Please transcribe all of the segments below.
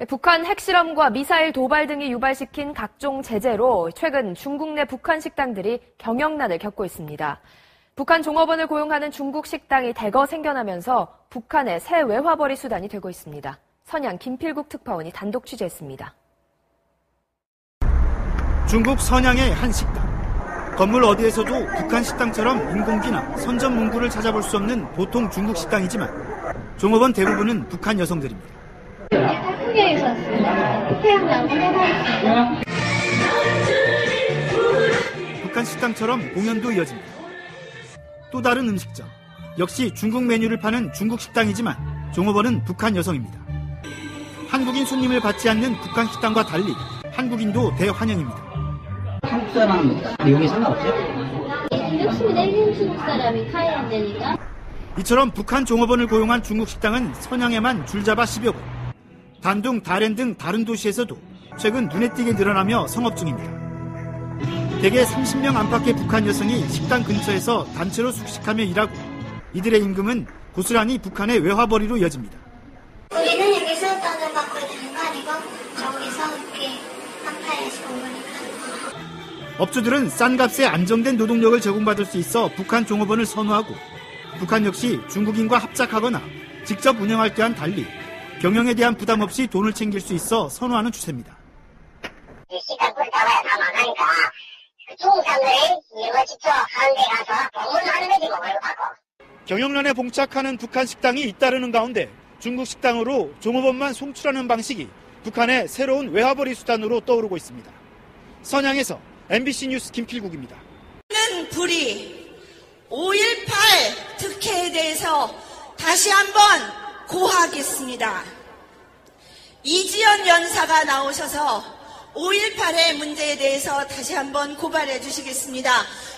북한 핵실험과 미사일 도발 등이 유발시킨 각종 제재로 최근 중국 내 북한 식당들이 경영난을 겪고 있습니다. 북한 종업원을 고용하는 중국 식당이 대거 생겨나면서 북한의 새 외화벌이 수단이 되고 있습니다. 선양 김필국 특파원이 단독 취재했습니다. 중국 선양의 한 식당. 건물 어디에서도 북한 식당처럼 인공기나 선전 문구를 찾아볼 수 없는 보통 중국 식당이지만 종업원 대부분은 북한 여성들입니다. 태풍에서 왔습니다. 태양나무 해봤습니다. 북한 식당처럼 공연도 이어집니다. 또 다른 음식점. 역시 중국 메뉴를 파는 중국 식당이지만 종업원은 북한 여성입니다. 한국인 손님을 받지 않는 북한 식당과 달리 한국인도 대환영입니다. 한국 사람 내용이 상관없어요? 열심히 내리는 중국 사람이 가야 안 되니까. 이처럼 북한 종업원을 고용한 중국 식당은 선양에만 줄잡아 10여 곳. 단둥, 다롄 등 다른 도시에서도 최근 눈에 띄게 늘어나며 성업 중입니다. 대개 30명 안팎의 북한 여성이 식당 근처에서 단체로 숙식하며 일하고 이들의 임금은 고스란히 북한의 외화벌이로 이어집니다. 우리는 여기서 돈을 받고 있는 거 아니고 저기서 이렇게 한파에서 온 거니까. 업주들은 싼 값에 안정된 노동력을 제공받을 수 있어 북한 종업원을 선호하고 북한 역시 중국인과 합작하거나 직접 운영할 때와는 달리 경영에 대한 부담 없이 돈을 챙길 수 있어 선호하는 추세입니다. 시간 꿀 잡아야 다 망하니까 중국 사람들이 이거 직접 하는 데 가서 방문하는 거지 뭐 이거 받고. 경영난에 봉착하는 북한 식당이 잇따르는 가운데 중국 식당으로 종업원만 송출하는 방식이 북한의 새로운 외화벌이 수단으로 떠오르고 있습니다. 선양에서 MBC 뉴스 김필국입니다. 는 불이 5.18 특혜에 대해서 다시 한번 고하겠습니다. 이지연 연사가 나오셔서 5.18의 문제에 대해서 다시 한번 고발해 주시겠습니다.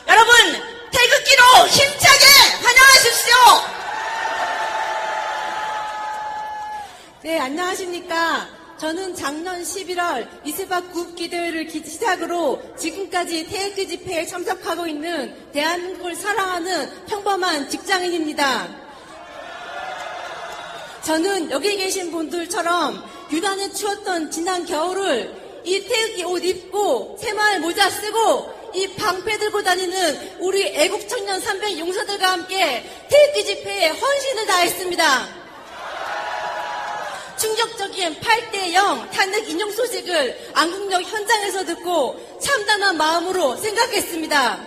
여러분, 태극기로 힘차게 환영하십시오. 네, 안녕하십니까. 저는 작년 11월 이스박 국기대회를 시작으로 지금까지 태극기 집회에 참석하고 있는 대한민국을 사랑하는 평범한 직장인입니다. 저는 여기 계신 분들처럼 유난히 추웠던 지난 겨울을 이 태극기 옷 입고 새마을 모자 쓰고 이 방패 들고 다니는 우리 애국청년 300 용사들과 함께 태극기 집회에 헌신을 다했습니다. 충격적인 8대0 탄핵 인용 소식을 안국역 현장에서 듣고 참담한 마음으로 생각했습니다.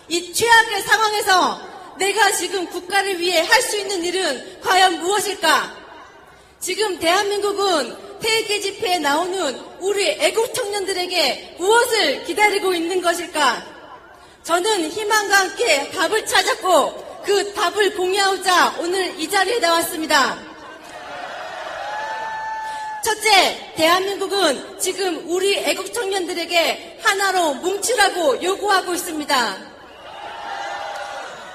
이 최악의 상황에서 내가 지금 국가를 위해 할 수 있는 일은 과연 무엇일까? 지금 대한민국은 태극기 집회에 나오는 우리 애국 청년들에게 무엇을 기다리고 있는 것일까? 저는 희망과 함께 답을 찾았고 그 답을 공유하고자 오늘 이 자리에 나왔습니다. 첫째, 대한민국은 지금 우리 애국 청년들에게 하나로 뭉치라고 요구하고 있습니다.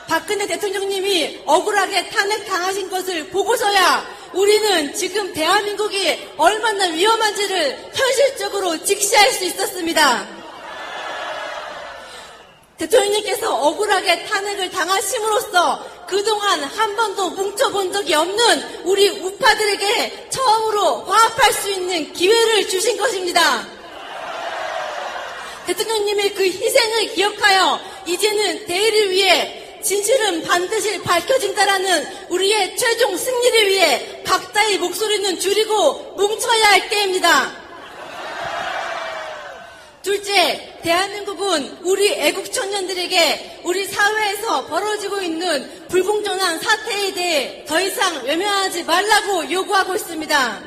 박근혜 대통령님이 억울하게 탄핵당하신 것을 보고서야 우리는 지금 대한민국이 얼마나 위험한지를 현실적으로 직시할 수 있었습니다. 대통령님께서 억울하게 탄핵을 당하심으로써 그동안 한 번도 뭉쳐본 적이 없는 우리 우파들에게 처음으로 화합할 수 있는 기회를 주신 것입니다. 대통령님의 그 희생을 기억하여 이제는 대의를 위해 진실은 반드시 밝혀진다라는 우리의 최종 승리를 위해 각자의 목소리는 줄이고 뭉쳐야 할 때입니다. 둘째, 대한민국은 우리 애국 청년들에게 우리 사회에서 벌어지고 있는 불공정한 사태에 대해 더 이상 외면하지 말라고 요구하고 있습니다.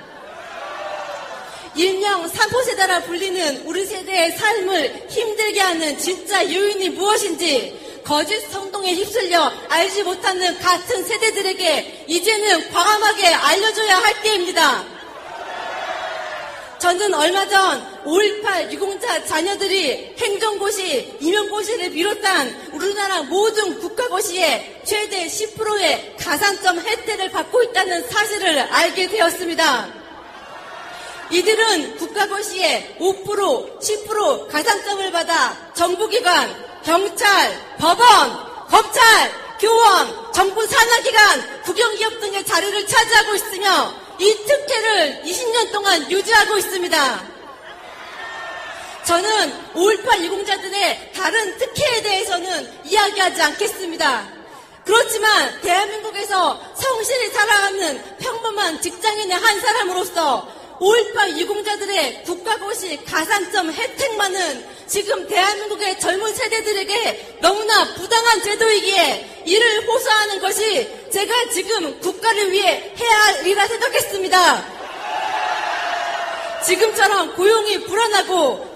일명 3포세대라 불리는 우리 세대의 삶을 힘들게 하는 진짜 요인이 무엇인지 거짓 성동에 휩쓸려 알지 못하는 같은 세대들에게 이제는 과감하게 알려줘야 할 때입니다. 저는 얼마 전 5.18 유공자 자녀들이 행정고시, 임용고시를 비롯한 우리나라 모든 국가고시에 최대 10%의 가산점 혜택을 받고 있다는 사실을 알게 되었습니다. 이들은 국가고시에 5%, 10% 가산점을 받아 정부기관, 경찰, 법원, 검찰, 교원, 정부 산하기관, 국영기업 등의 자리를 차지하고 있으며 이 특혜를 20년 동안 유지하고 있습니다. 저는 5.18 유공자들의 다른 특혜에 대해서는 이야기하지 않겠습니다. 그렇지만 대한민국에서 성실히 살아가는 평범한 직장인의 한 사람으로서 5.18 유공자들의 국가고시 가산점 혜택만은 지금 대한민국의 젊은 세대들에게 너무나 부당한 제도이기에 이를 호소하는 것이 제가 지금 국가를 위해 해야 할 일이라 생각했습니다. 지금처럼 고용이 불안하고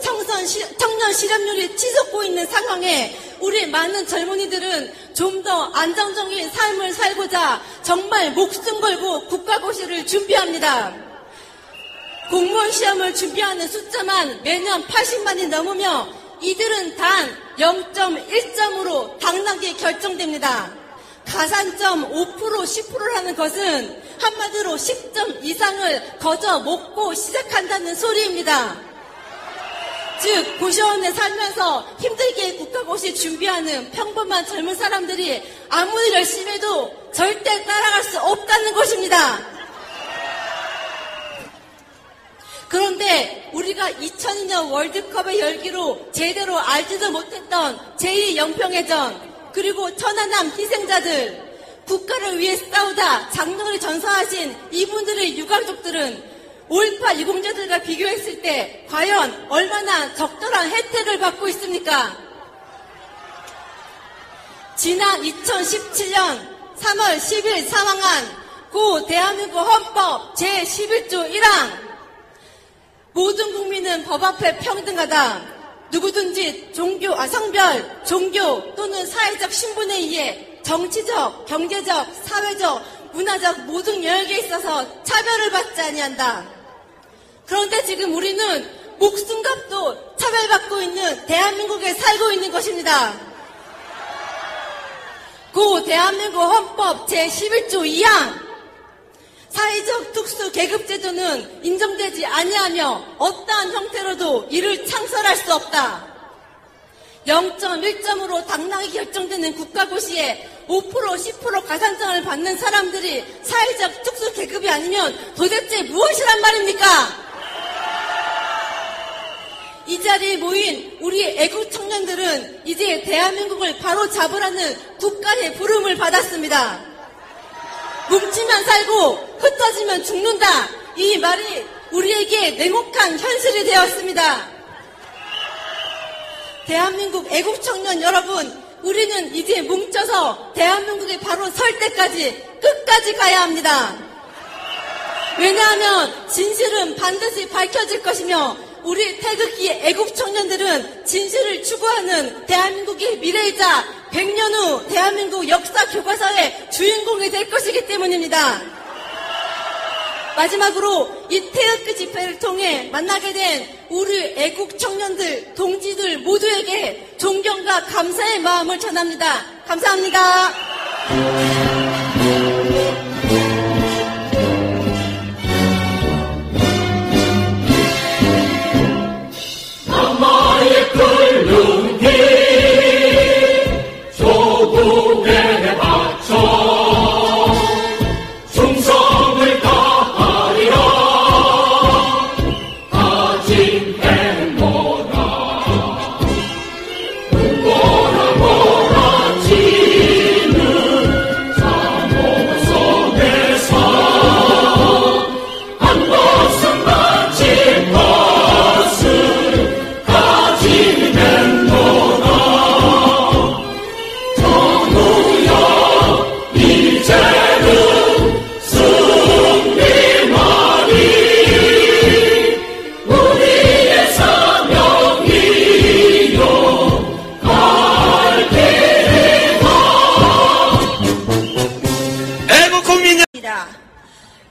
청년 실업률이 치솟고 있는 상황에 우리 많은 젊은이들은 좀 더 안정적인 삶을 살고자 정말 목숨 걸고 국가고시를 준비합니다. 공무원 시험을 준비하는 숫자만 매년 80만이 넘으며 이들은 단 0.1점으로 당락이 결정됩니다. 가산점 5%, 10%라는 것은 한마디로 10점 이상을 거저 먹고 시작한다는 소리입니다. 즉 고시원에 살면서 힘들게 국가고시 준비하는 평범한 젊은 사람들이 아무리 열심히 해도 절대 따라갈 수 없다는 것입니다. 그런데 우리가 2002년 월드컵의 열기로 제대로 알지도 못했던 제2영평해전 그리고 천안함 희생자들 국가를 위해 싸우다 장정을 전사하신 이분들의 유가족들은 5.18 유공자들과 비교했을 때 과연 얼마나 적절한 혜택을 받고 있습니까? 지난 2017년 3월 10일 사망한 고 대한민국 헌법 제11조 1항 모든 국민은 법 앞에 평등하다. 누구든지 성별, 종교 또는 사회적 신분에 의해 정치적, 경제적, 사회적, 문화적 모든 영역에 있어서 차별을 받지 아니한다. 그런데 지금 우리는 목숨값도 차별받고 있는 대한민국에 살고 있는 것입니다. 고 대한민국 헌법 제11조 2항 사회적 특수 계급제도는 인정되지 아니하며 어떠한 형태로도 이를 창설할 수 없다. 0.1점으로 당락이 결정되는 국가고시에 5%, 10% 가산점을 받는 사람들이 사회적 특수 계급이 아니면 도대체 무엇이란 말입니까? 이 자리에 모인 우리 애국 청년들은 이제 대한민국을 바로 잡으라는 국가의 부름을 받았습니다. 뭉치면 살고 흩어지면 죽는다. 이 말이 우리에게 냉혹한 현실이 되었습니다. 대한민국 애국 청년 여러분, 우리는 이제 뭉쳐서 대한민국에 바로 설 때까지 끝까지 가야 합니다. 왜냐하면 진실은 반드시 밝혀질 것이며 우리 태극기 애국 청년들은 진실을 추구하는 대한민국의 미래이자 100년 후 대한민국 역사 교과서의 주인공이 될 것이기 때문입니다. 마지막으로 이 태극기 집회를 통해 만나게 된 우리 애국 청년들, 동지들 모두에게 존경과 감사의 마음을 전합니다. 감사합니다. 남마의 끓는 길 조국에 바쳐 충성을 다하리라 다짐 행보라 보라 몰아치는 자모성에서 한 것은 바칠 것을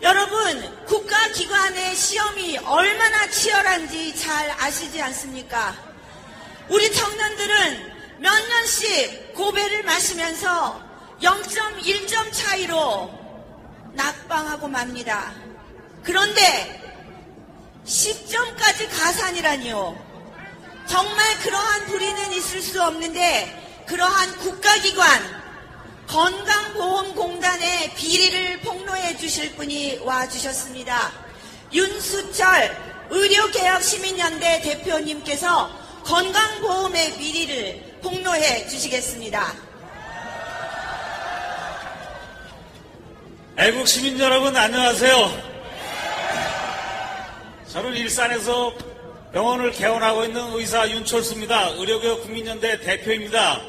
여러분, 국가기관의 시험이 얼마나 치열한지 잘 아시지 않습니까? 우리 청년들은 몇 년씩 고배를 마시면서 0.1점 차이로 낙방하고 맙니다. 그런데 10점까지 가산이라니요. 정말 그러한 불의는 있을 수 없는데 그러한 국가기관, 건강보험공단의 비리를 폭로해 주실 분이 와주셨습니다. 윤수철 의료개혁시민연대 대표님께서 건강보험의 비리를 폭로해 주시겠습니다. 애국 시민 여러분 안녕하세요. 저는 일산에서 병원을 개원하고 있는 의사 윤철수입니다. 의료개혁 국민연대 대표입니다.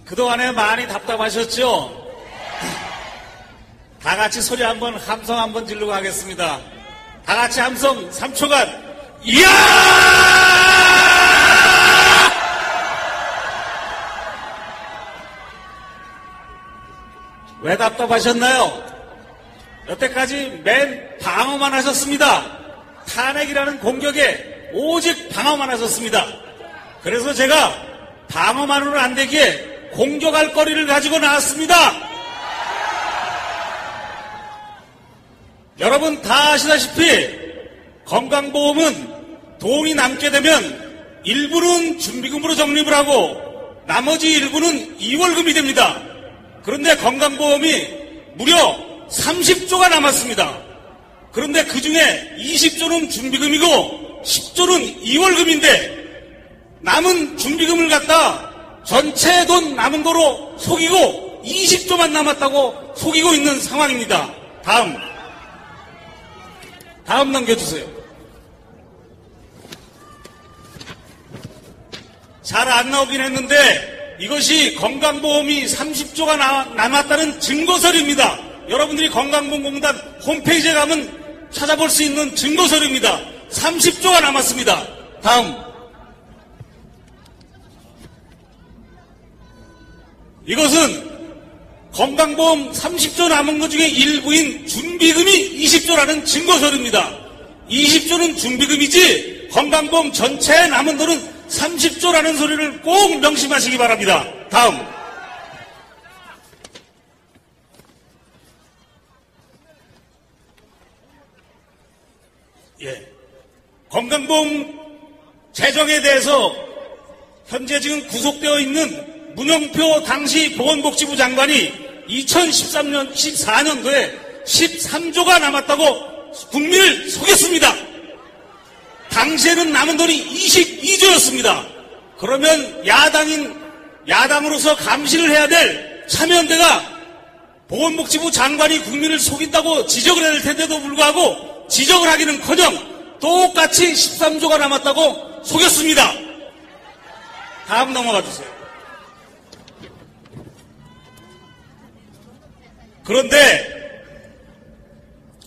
그동안에 많이 답답하셨죠? 다 같이 소리 한번, 함성 한번 지르고 하겠습니다. 다 같이 함성 3초간, 이야! 왜 답답하셨나요? 여태까지 맨 방어만 하셨습니다. 탄핵이라는 공격에 오직 방어만 하셨습니다. 그래서 제가 방어만으로는 안 되기에 공격할 거리를 가지고 나왔습니다. 여러분 다 아시다시피 건강보험은 돈이 남게 되면 일부는 준비금으로 적립을 하고 나머지 일부는 2월금이 됩니다. 그런데 건강보험이 무려 30조가 남았습니다. 그런데 그 중에 20조는 준비금이고 10조는 2월금인데 남은 준비금을 갖다 전체 돈 남은 거로 속이고 20조만 남았다고 속이고 있는 상황입니다. 다음 넘겨주세요. 잘 안 나오긴 했는데 이것이 건강보험이 30조가 남았다는 증거서류입니다. 여러분들이 건강보험공단 홈페이지에 가면 찾아볼 수 있는 증거서류입니다. 30조가 남았습니다. 다음. 이것은 건강보험 30조 남은 것 중에 일부인 준비금이 20조라는 증거서류입니다. 20조는 준비금이지 건강보험 전체에 남은 돈은 30조라는 소리를 꼭 명심하시기 바랍니다. 다음. 건강보험 재정에 대해서 현재 지금 구속되어 있는 문영표 당시 보건복지부 장관이 2014년도에 13조가 남았다고 국민을 속였습니다. 당시에는 남은 돈이 22조였습니다. 그러면 야당으로서 감시를 해야 될 참여연대가 보건복지부 장관이 국민을 속인다고 지적을 해야 될 텐데도 불구하고 지적을 하기는커녕 똑같이 13조가 남았다고 속였습니다. 다음 넘어가 주세요. 그런데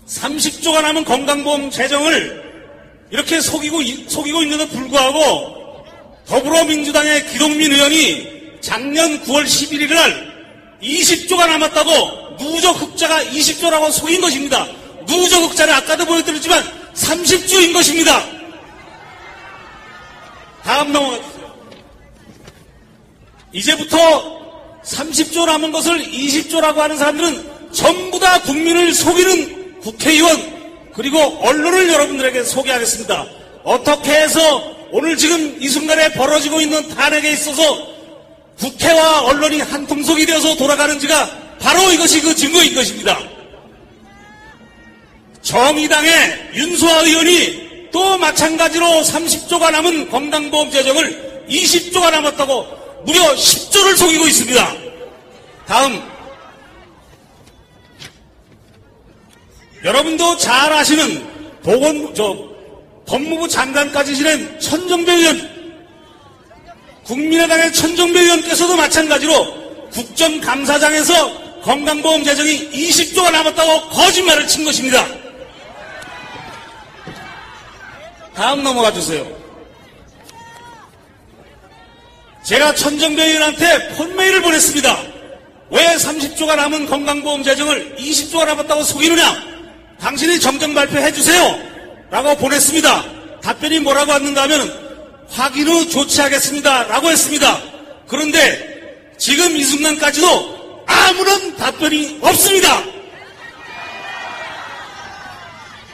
30조가 남은 건강보험 재정을 이렇게 속이고 있는데도 불구하고 더불어민주당의 기동민 의원이 작년 9월 11일 날 20조가 남았다고 누적 흑자가 20조라고 속인 것입니다. 누적 흑자는 아까도 보여드렸지만 30조인 것입니다. 다음 넘어가주세요. 이제부터 30조 남은 것을 20조라고 하는 사람들은 전부 다 국민을 속이는 국회의원 그리고 언론을 여러분들에게 소개하겠습니다. 어떻게 해서 오늘 지금 이 순간에 벌어지고 있는 탄핵에 있어서 국회와 언론이 한 통속이 되어서 돌아가는지가 바로 이것이 그 증거인 것입니다. 정의당의 윤소아 의원이 또 마찬가지로 30조가 남은 건강보험 재정을 20조가 남았다고 무려 10조를 속이고 있습니다. 다음. 여러분도 잘 아시는 법무부 장관까지 지낸 천정배 의원, 국민의당의 천정배 의원께서도 마찬가지로 국정감사장에서 건강보험 재정이 20조가 남았다고 거짓말을 친 것입니다. 다음 넘어가 주세요. 제가 천정배 의원한테 폰메일을 보냈습니다. 왜 30조가 남은 건강보험 재정을 20조가 남았다고 속이느냐? 당신이 정정 발표해 주세요. 라고 보냈습니다. 답변이 뭐라고 왔는가 하면 확인 후 조치하겠습니다. 라고 했습니다. 그런데 지금 이 순간까지도 아무런 답변이 없습니다.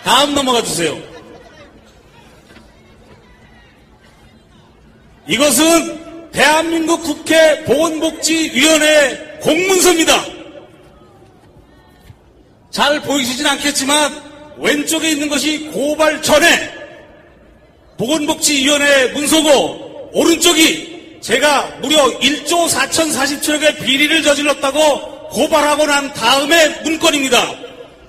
다음 넘어가 주세요. 이것은 대한민국 국회 보건복지위원회 공문서입니다. 잘 보이시진 않겠지만 왼쪽에 있는 것이 고발 전에 보건복지위원회 문서고, 오른쪽이 제가 무려 1조 4,040천억의 비리를 저질렀다고 고발하고 난 다음에 문건입니다.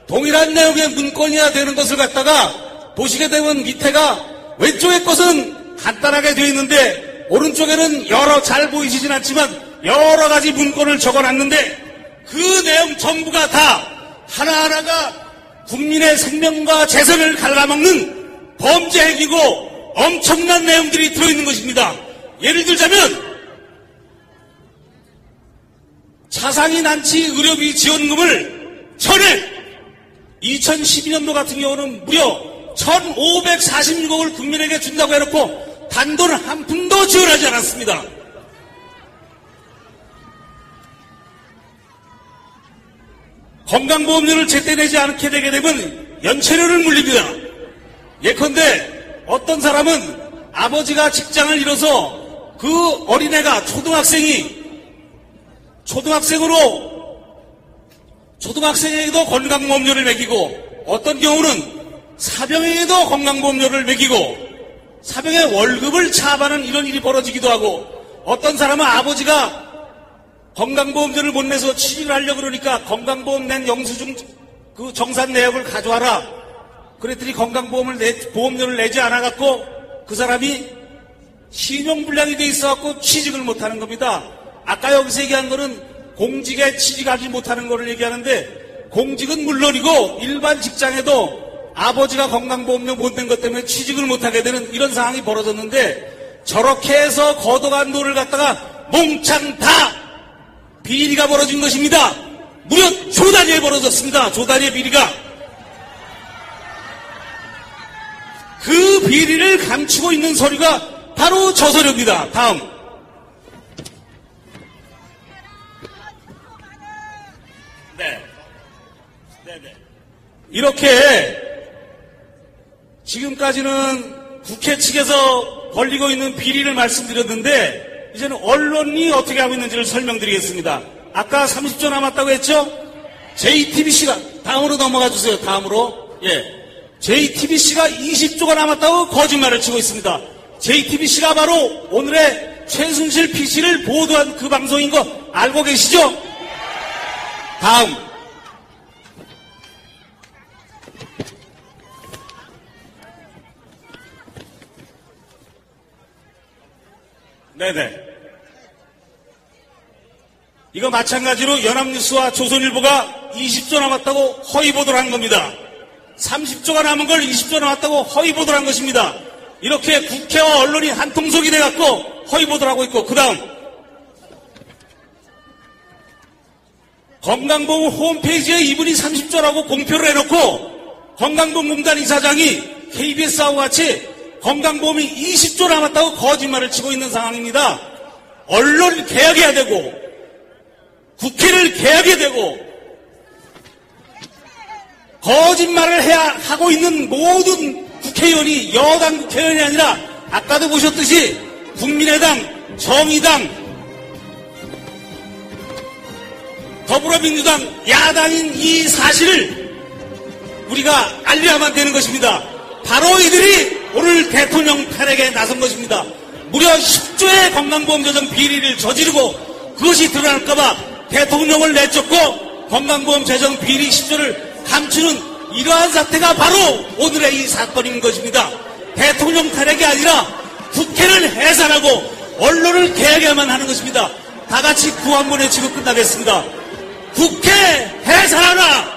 동일한 내용의 문건이어야 되는 것을 갖다가 보시게 되면 밑에가 왼쪽의 것은 간단하게 되어 있는데 오른쪽에는 잘 보이시진 않지만 여러 가지 문건을 적어놨는데 그 내용 전부가 다 하나하나가 국민의 생명과 재산을 갉아먹는 범죄 행위고 엄청난 내용들이 들어있는 것입니다. 예를 들자면 차상위 난치 의료비 지원금을 전에 2012년도 같은 경우는 무려 1,546억을 국민에게 준다고 해놓고 단돈 한 푼도 지원하지 않았습니다. 건강보험료를 제때 내지 않게 되게 되면 연체료를 물립니다. 예컨대 어떤 사람은 아버지가 직장을 잃어서 그 어린애가 초등학생에게도 건강보험료를 매기고, 어떤 경우는 사병에게도 건강보험료를 매기고 사병의 월급을 차압하는 이런 일이 벌어지기도 하고, 어떤 사람은 아버지가 건강보험료를 못 내서 취직을 하려고 그러니까 건강보험 낸 영수증 그 정산 내역을 가져와라. 그랬더니 보험료를 내지 않아갖고 그 사람이 신용불량이 돼 있어갖고 취직을 못하는 겁니다. 아까 여기서 얘기한 거는 공직에 취직하지 못하는 거를 얘기하는데, 공직은 물론이고 일반 직장에도 아버지가 건강보험료 못 낸 것 때문에 취직을 못하게 되는 이런 상황이 벌어졌는데, 저렇게 해서 걷어간 돈을 갖다가 몽창 다 비리가 벌어진 것입니다. 무려 조 단위에 벌어졌습니다. 조 단위의 비리가. 그 비리를 감추고 있는 서류가 바로 저 서류입니다. 다음. 이렇게 지금까지는 국회 측에서 벌리고 있는 비리를 말씀드렸는데, 이제는 언론이 어떻게 하고 있는지를 설명드리겠습니다. 아까 30초 남았다고 했죠? JTBC가, 다음으로 넘어가 주세요. 다음으로. JTBC가 20조가 남았다고 거짓말을 치고 있습니다. JTBC가 바로 오늘의 최순실 PC를 보도한 그 방송인 거 알고 계시죠? 다음. 네네. 이거 마찬가지로 연합뉴스와 조선일보가 20조 남았다고 허위보도를 한 겁니다. 30조가 남은 걸 20조 남았다고 허위보도를 한 것입니다. 이렇게 국회와 언론이 한통속이 돼갖고 허위보도를 하고 있고, 그 다음 건강보험 홈페이지에 이분이 30조라고 공표를 해놓고 건강보험공단 이사장이 KBS하고 같이 건강보험이 20조 남았다고 거짓말을 치고 있는 상황입니다. 언론을 개혁해야 되고 국회를 개혁해야 되고 거짓말을 하고 있는 모든 국회의원이 여당 국회의원이 아니라 아까도 보셨듯이 국민의당, 정의당, 더불어민주당 야당인 이 사실을 우리가 알려야만 되는 것입니다. 바로 이들이 오늘 대통령 탄핵에 나선 것입니다. 무려 10조의 건강보험 재정 비리를 저지르고 그것이 드러날까봐 대통령을 내쫓고 건강보험 재정 비리 10조를 감추는 이러한 사태가 바로 오늘의 이 사건인 것입니다. 대통령 탄핵이 아니라 국회를 해산하고 언론을 개혁해야만 하는 것입니다. 다 같이 구호 한번 외치고 끝나겠습니다. 국회 해산하라!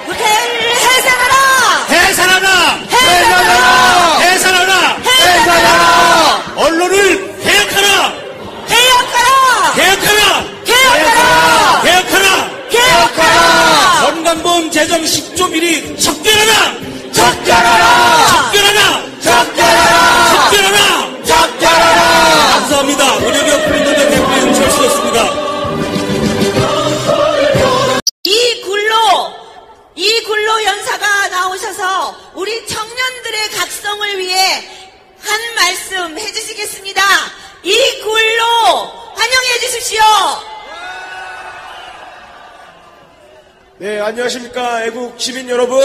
국회를 해산하라! 해산하라! 해산하라! 해산하라! 해산하라! 언론을 개혁하라! 개혁하라! 개혁하라! 개혁하라! 개혁하라! 개혁하라! 건강보험 재정 10조 비리 척결하라! 척결하라! 척결하라! 척결하라! 척결하라! 척결하라! 감사합니다. 의료기업 프린터대 대표님 철수였습니다. 이 굴로 연사가 나오셔서 우리 청년들의 각성을 위해 한 말씀 해주시겠습니다. 이 굴로 안녕하십니까. 애국 시민 여러분.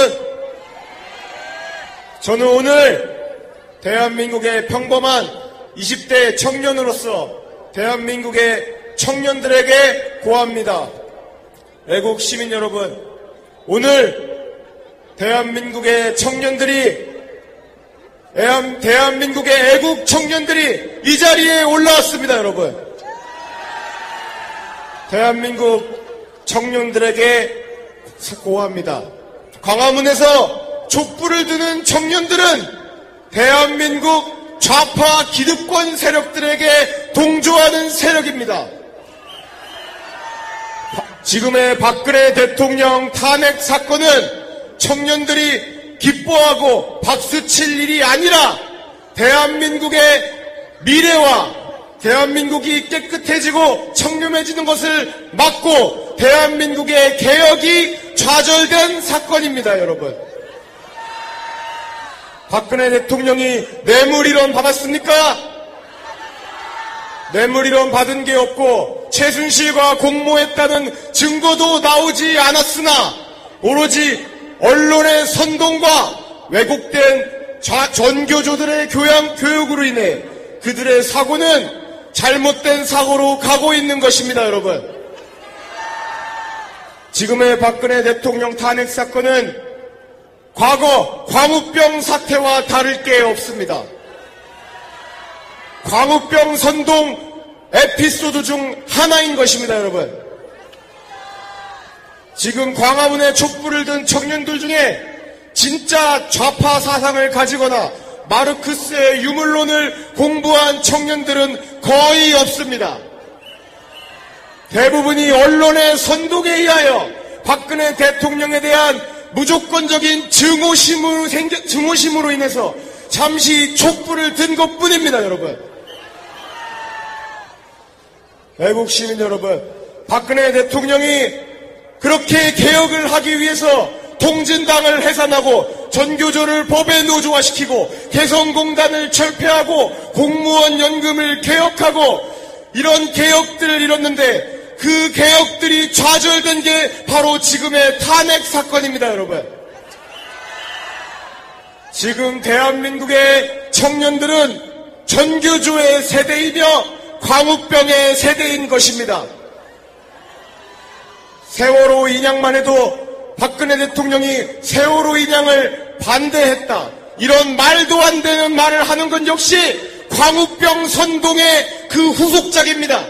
저는 오늘 대한민국의 평범한 20대 청년으로서 대한민국의 청년들에게 고합니다. 애국 시민 여러분, 오늘 대한민국의 청년들이 대한민국의 애국 청년들이 이 자리에 올라왔습니다. 여러분, 대한민국 청년들에게 고합니다. 광화문에서 촛불을 드는 청년들은 대한민국 좌파 기득권 세력들에게 동조하는 세력입니다. 지금의 박근혜 대통령 탄핵 사건은 청년들이 기뻐하고 박수칠 일이 아니라 대한민국의 미래와 대한민국이 깨끗해지고 청렴해지는 것을 막고 대한민국의 개혁이 좌절된 사건입니다. 여러분, 박근혜 대통령이 뇌물 1원 받았습니까? 뇌물 1원 받은 게 없고 최순실과 공모했다는 증거도 나오지 않았으나 오로지 언론의 선동과 왜곡된 전교조들의 교육으로 인해 그들의 사고는 잘못된 사고로 가고 있는 것입니다. 여러분, 지금의 박근혜 대통령 탄핵 사건은 과거 광우병 사태와 다를 게 없습니다. 광우병 선동 에피소드 중 하나인 것입니다. 여러분, 지금 광화문에 촛불을 든 청년들 중에 진짜 좌파 사상을 가지거나 마르크스의 유물론을 공부한 청년들은 거의 없습니다. 대부분이 언론의 선동에 의하여 박근혜 대통령에 대한 무조건적인 증오심으로 인해서 잠시 촛불을 든 것뿐입니다. 여러분, 애국 시민 여러분, 박근혜 대통령이 그렇게 개혁을 하기 위해서 통진당을 해산하고 전교조를 법에 노조화시키고 개성공단을 철폐하고 공무원 연금을 개혁하고 이런 개혁들을 이뤘는데 그 개혁들이 좌절된 게 바로 지금의 탄핵 사건입니다. 여러분, 지금 대한민국의 청년들은 전교조의 세대이며 광우병의 세대인 것입니다. 세월호 인양만 해도 박근혜 대통령이 세월호 인양을 반대했다, 이런 말도 안 되는 말을 하는 건 역시 광우병 선동의 그 후속작입니다.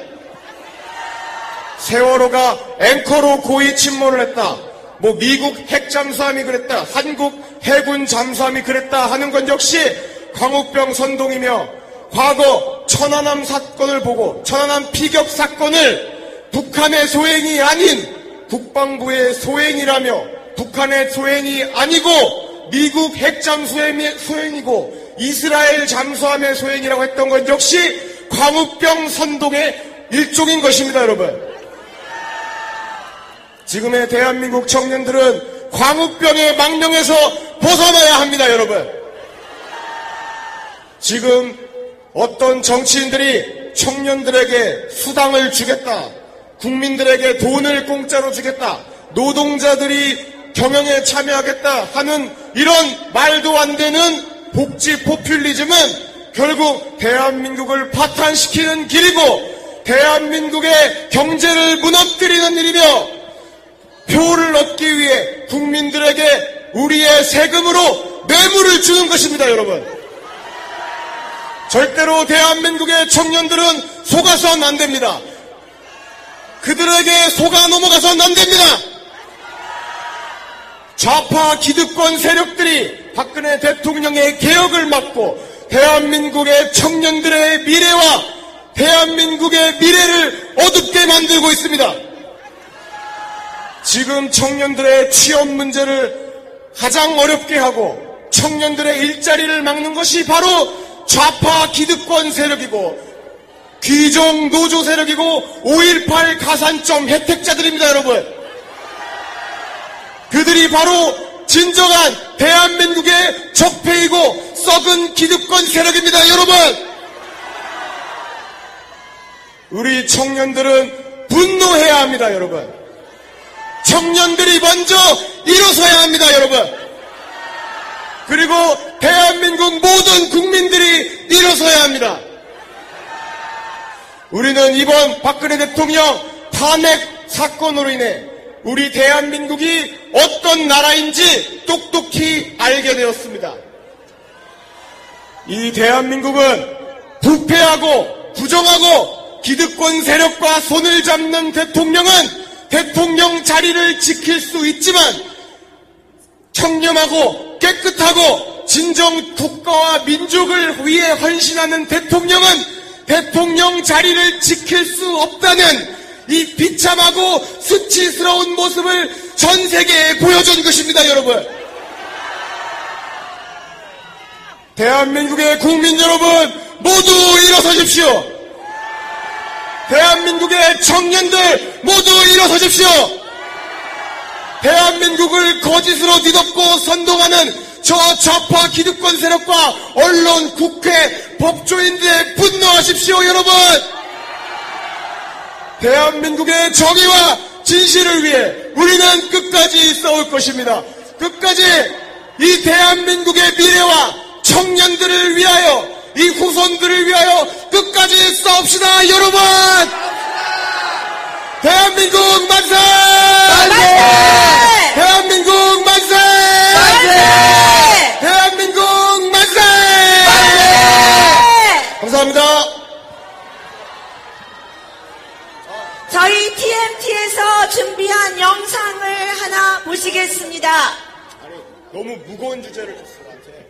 세월호가 앵커로 고의 침몰을 했다, 뭐 미국 핵잠수함이 그랬다, 한국 해군 잠수함이 그랬다 하는 건 역시 광우병 선동이며, 과거 천안함 사건을 보고 천안함 피격 사건을 북한의 소행이 아닌 국방부의 소행이라며, 북한의 소행이 아니고 미국 핵잠수함의 소행이고 이스라엘 잠수함의 소행이라고 했던 건 역시 광우병 선동의 일종인 것입니다. 여러분, 지금의 대한민국 청년들은 광우병의 망령에서 벗어나야 합니다. 여러분, 지금 어떤 정치인들이 청년들에게 수당을 주겠다, 국민들에게 돈을 공짜로 주겠다, 노동자들이 경영에 참여하겠다 하는 이런 말도 안 되는 복지 포퓰리즘은 결국 대한민국을 파탄시키는 길이고 대한민국의 경제를 무너뜨리는 일이며, 표를 얻기 위해 국민들에게 우리의 세금으로 뇌물을 주는 것입니다. 여러분, 절대로 대한민국의 청년들은 속아서는 안 됩니다. 그들에게 속아 넘어가서는 안 됩니다. 좌파 기득권 세력들이 박근혜 대통령의 개혁을 막고 대한민국의 청년들의 미래와 대한민국의 미래를 어둡게 만들고 있습니다. 지금 청년들의 취업 문제를 가장 어렵게 하고 청년들의 일자리를 막는 것이 바로 좌파 기득권 세력이고 귀족 노조 세력이고 5.18 가산점 혜택자들입니다. 여러분, 그들이 바로 진정한 대한민국의 적폐이고 썩은 기득권 세력입니다. 여러분, 우리 청년들은 분노해야 합니다. 여러분, 청년들이 먼저 일어서야 합니다, 여러분. 그리고 대한민국 모든 국민들이 일어서야 합니다. 우리는 이번 박근혜 대통령 탄핵 사건으로 인해 우리 대한민국이 어떤 나라인지 똑똑히 알게 되었습니다. 이 대한민국은 부패하고 부정하고 기득권 세력과 손을 잡는 대통령은 대통령 자리를 지킬 수 있지만 청렴하고 깨끗하고 진정 국가와 민족을 위해 헌신하는 대통령은 대통령 자리를 지킬 수 없다는 이 비참하고 수치스러운 모습을 전 세계에 보여준 것입니다, 여러분. 대한민국의 국민 여러분, 모두 일어서십시오. 대한민국의 청년들 모두 일어서십시오. 대한민국을 거짓으로 뒤덮고 선동하는 저 좌파 기득권 세력과 언론, 국회, 법조인들에 분노하십시오, 여러분. 대한민국의 정의와 진실을 위해 우리는 끝까지 싸울 것입니다. 끝까지 이 대한민국의 미래와 청년들을 위하여, 이 후손들을 위하여 끝까지 싸웁시다, 여러분. 대한민국 만세! 만세! 대한민국 만세! 만세! 대한민국 만세! 만세! 감사합니다. 저희 TMT에서 준비한 영상을 하나 보시겠습니다. 아니, 너무 무거운 주제를 줬어, 나한테.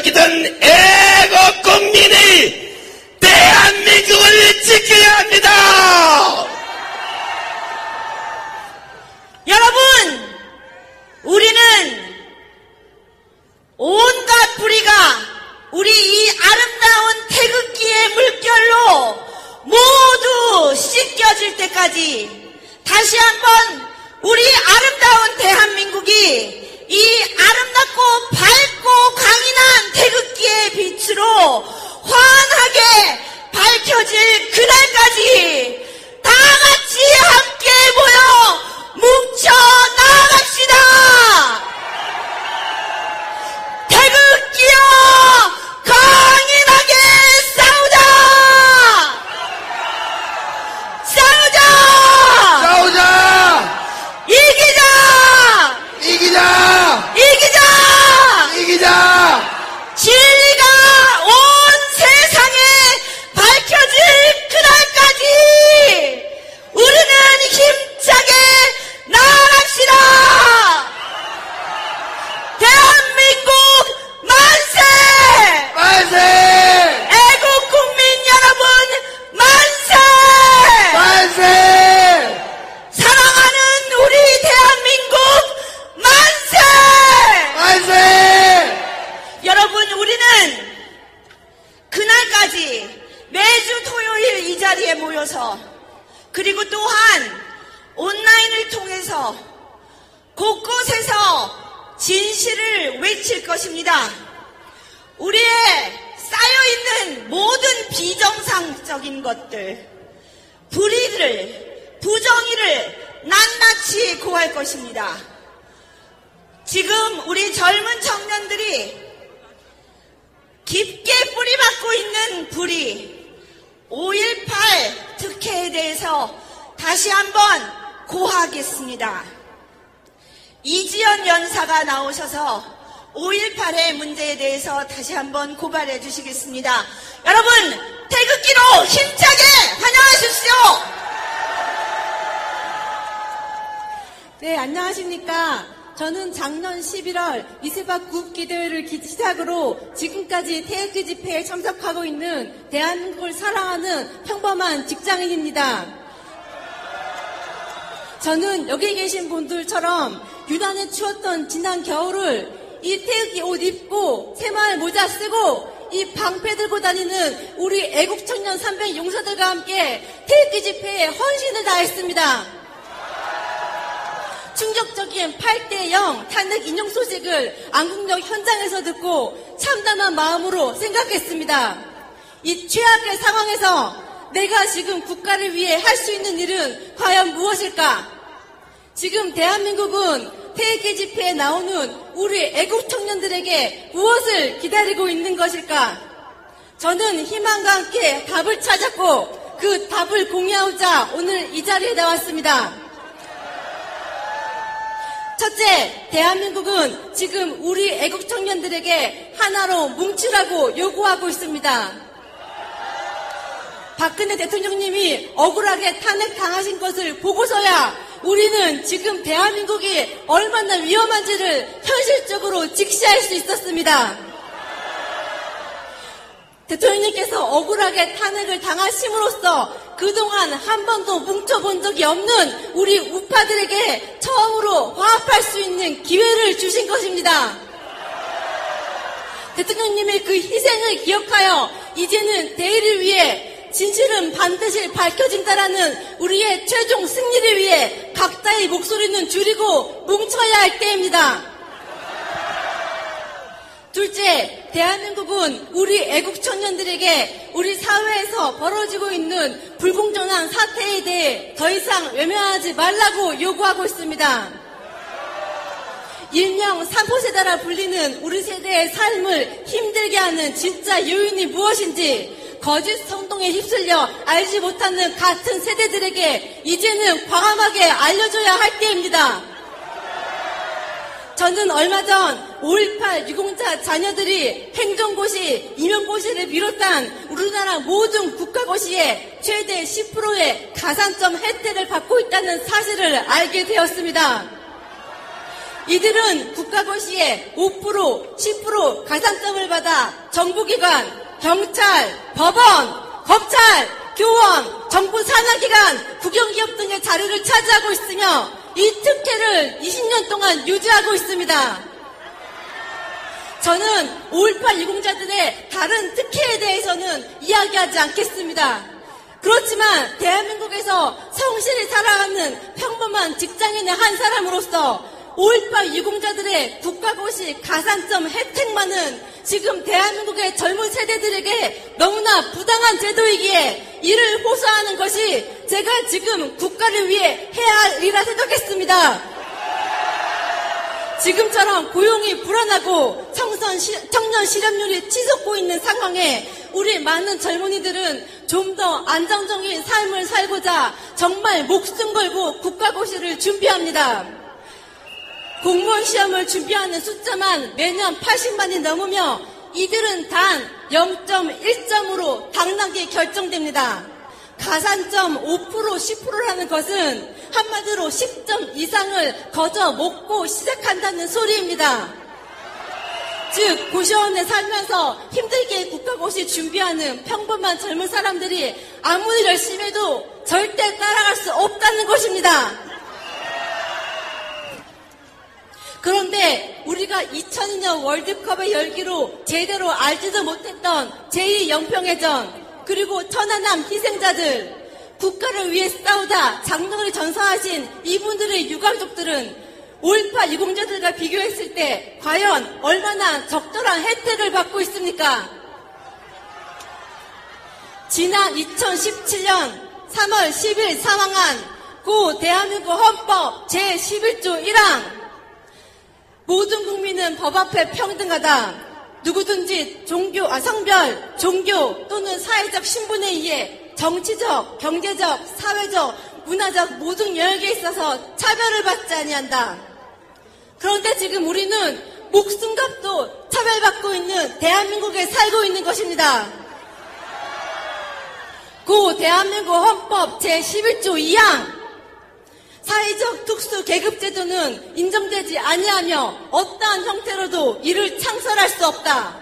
어떻게든 애국 국민이 대한민국을 지켜야 합니다. 여러분, 우리는 온갖 불의가 우리 이 아름다운 태극기의 물결로 모두 씻겨질 때까지 다시 한번 우리 아름다운 대한민국이 이 아름답고 밝고 강인한 태극기의 빛으로 환하게 밝혀질 그날까지 다 같이 함께 모여 뭉쳐 나아갑시다. 태극기여 강인하게 싸우자. 싸우자. 싸우자. 이기자. 이기자. 이기자. 이기자. 진리가 온 세상에 밝혀질 그날까지 우리는 힘차게 나아갑시다. 대한민국 만세! 만세! 애국 국민 여러분 만세! 만세! 사랑하는 우리 대한민국 만세! 만세! 여러분, 우리는 그날까지 매주 토요일 이 자리에 모여서 그리고 또한 온라인을 통해서 곳곳에서 진실을 외칠 것입니다. 우리의 쌓여있는 모든 비정상적인 것들, 불의를, 부정의를 낱낱이 고할 것입니다. 지금 우리 젊은 청년들이 깊게 뿌리박고 있는 불의, 5.18 특혜에 대해서 다시 한번 고하겠습니다. 이지연 연사가 나오셔서 5.18의 문제에 대해서 다시 한번 고발해 주시겠습니다. 여러분, 태극기로 힘차게 환영하십시오. 네, 안녕하십니까. 저는 작년 11월 이세박 국기대회를 시작으로 지금까지 태극기 집회에 참석하고 있는 대한민국을 사랑하는 평범한 직장인입니다. 저는 여기 계신 분들처럼 유난히 추웠던 지난 겨울을 이 태극기 옷 입고 새마을 모자 쓰고 이 방패 들고 다니는 우리 애국청년 300 용사들과 함께 태극기 집회에 헌신을 다했습니다. 충격적인 8대0 탄핵 인용 소식을 안국역 현장에서 듣고 참담한 마음으로 생각했습니다. 이 최악의 상황에서 내가 지금 국가를 위해 할 수 있는 일은 과연 무엇일까? 지금 대한민국은 태극기 집회에 나오는 우리 애국 청년들에게 무엇을 기다리고 있는 것일까? 저는 희망과 함께 답을 찾았고 그 답을 공유하고자 오늘 이 자리에 나왔습니다. 첫째, 대한민국은 지금 우리 애국 청년들에게 하나로 뭉치라고 요구하고 있습니다. 박근혜 대통령님이 억울하게 탄핵당하신 것을 보고서야 우리는 지금 대한민국이 얼마나 위험한지를 현실적으로 직시할 수 있었습니다. 대통령님께서 억울하게 탄핵을 당하심으로써 그동안 한 번도 뭉쳐본 적이 없는 우리 우파들에게 처음으로 화합할 수 있는 기회를 주신 것입니다. 대통령님의 그 희생을 기억하여 이제는 대의를 위해 진실은 반드시 밝혀진다라는 우리의 최종 승리를 위해 각자의 목소리는 줄이고 뭉쳐야 할 때입니다. 둘째, 대한민국은 우리 애국 청년들에게 우리 사회에서 벌어지고 있는 불공정한 사태에 대해 더 이상 외면하지 말라고 요구하고 있습니다. 일명 3포세대라 불리는 우리 세대의 삶을 힘들게 하는 진짜 요인이 무엇인지 거짓 선동에 휩쓸려 알지 못하는 같은 세대들에게 이제는 과감하게 알려줘야 할 때입니다. 저는 얼마 전 5.18 유공자 자녀들이 행정고시, 임용고시를 비롯한 우리나라 모든 국가고시에 최대 10%의 가산점 혜택을 받고 있다는 사실을 알게 되었습니다. 이들은 국가고시에 5%, 10% 가산점을 받아 정부기관, 경찰, 법원, 검찰, 교원, 정부 산하기관, 국영기업 등의 자리를 차지하고 있으며 이 특혜를 20년 동안 유지하고 있습니다. 저는 5.18 유공자들의 다른 특혜에 대해서는 이야기하지 않겠습니다. 그렇지만 대한민국에서 성실히 살아가는 평범한 직장인의 한 사람으로서 5.18 유공자들의 국가고시 가산점 혜택만은 지금 대한민국의 젊은 세대들에게 너무나 부당한 제도이기에 이를 호소하는 것이 제가 지금 국가를 위해 해야 할 일이라 생각했습니다. 지금처럼 고용이 불안하고 청년 실업률이 치솟고 있는 상황에 우리 많은 젊은이들은 좀 더 안정적인 삶을 살고자 정말 목숨 걸고 국가고시를 준비합니다. 공무원 시험을 준비하는 숫자만 매년 80만이 넘으며 이들은 단 0.1점으로 당락이 결정됩니다. 가산점 5%, 10%라는 것은 한마디로 10점 이상을 거저 먹고 시작한다는 소리입니다. 즉 고시원에 살면서 힘들게 국가고시 준비하는 평범한 젊은 사람들이 아무리 열심히 해도 절대 따라갈 수 없다는 것입니다. 그런데 우리가 2002년 월드컵의 열기로 제대로 알지도 못했던 제2영평해전 그리고 천안함 희생자들 국가를 위해 싸우다 장정을 전사하신 이분들의 유가족들은 5.18 유공자들과 비교했을 때 과연 얼마나 적절한 혜택을 받고 있습니까? 지난 2017년 3월 10일 사망한 고 대한민국 헌법 제11조 1항 모든 국민은 법 앞에 평등하다. 누구든지 성별, 종교 또는 사회적 신분에 의해 정치적, 경제적, 사회적, 문화적 모든 영역에 있어서 차별을 받지 아니한다. 그런데 지금 우리는 목숨값도 차별받고 있는 대한민국에 살고 있는 것입니다. 고 대한민국 헌법 제11조 2항 사회적 특수 계급제도는 인정되지 아니하며 어떠한 형태로도 이를 창설할 수 없다.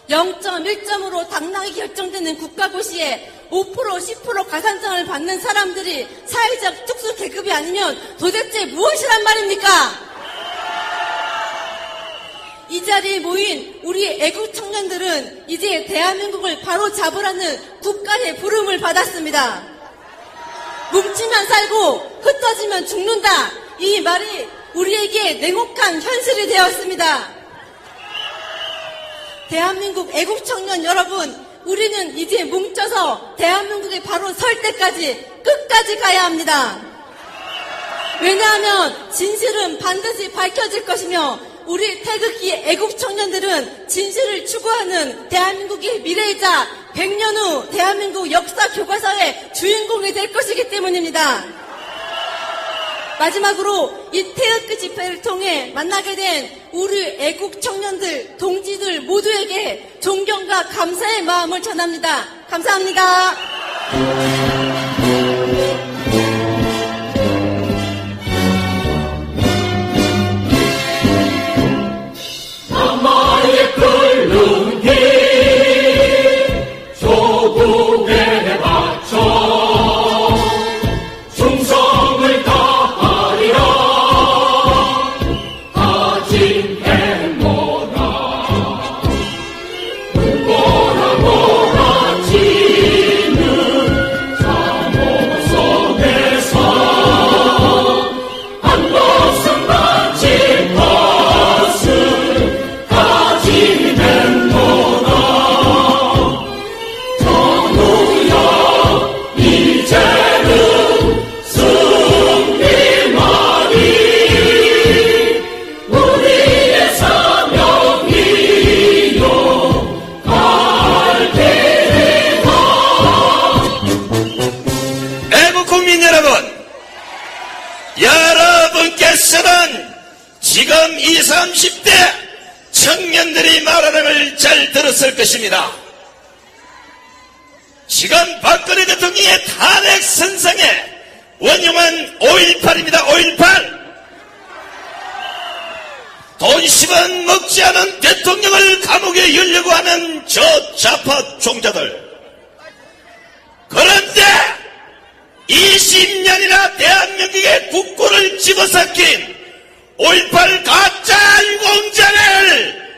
0.1점으로 당락이 결정되는 국가고시에 5%, 10% 가산점을 받는 사람들이 사회적 특수 계급이 아니면 도대체 무엇이란 말입니까? 이 자리에 모인 우리 애국 청년들은 이제 대한민국을 바로 잡으라는 국가의 부름을 받았습니다. 뭉치면 살고 흩어지면 죽는다. 이 말이 우리에게 냉혹한 현실이 되었습니다. 대한민국 애국 청년 여러분, 우리는 이제 뭉쳐서 대한민국에 바로 설 때까지 끝까지 가야 합니다. 왜냐하면 진실은 반드시 밝혀질 것이며 우리 태극기 애국 청년들은 진실을 추구하는 대한민국의 미래이자 100년 후 대한민국 역사 교과서의 주인공이 될 것이기 때문입니다. 마지막으로 이 태극기 집회를 통해 만나게 된 우리 애국 청년들, 동지들 모두에게 존경과 감사의 마음을 전합니다. 감사합니다. 남마의 끓는 길 조국에 바쳐 충성을 다하리라 다짐 행모라 뭐라 몰아치는 자모성에서 한 목숨 바칠 것을 여러분께서는 지금 20, 30대 청년들이 말하는 걸 잘 들었을 것입니다. 지금 박근혜 대통령의 탄핵 선상에 원흉한 5.18입니다. 5.18. 돈 10원 먹지 않은 대통령을 감옥에 열려고 하는 저 좌파 종자들. 그런데 20년이나 대한민국의 국고를 집어삼킨 5.18 가짜 유공자를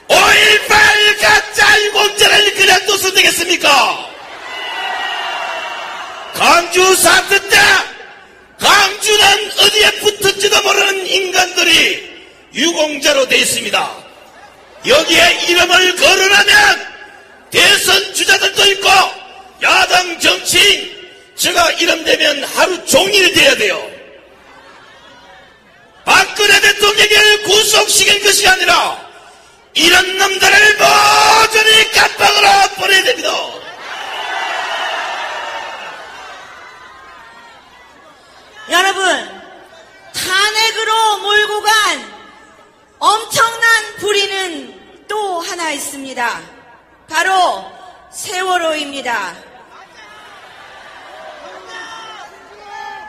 5.18 가짜 유공자를 그냥 둬서 되겠습니까? 광주 사태 때 광주는 어디에 붙을지도 모르는 인간들이 유공자로 되어 있습니다. 여기에 이름을 거론하면 대선 주자들도 있고 야당 정치인 제가 이름 되면 하루 종일 돼야 돼요. 박근혜 대통령을 구속시킨 것이 아니라 이런 놈들을 모조리 깜빵으로 보내야 됩니다. 여러분, 탄핵으로 몰고 간 엄청난 불의는 또 하나 있습니다. 바로 세월호입니다.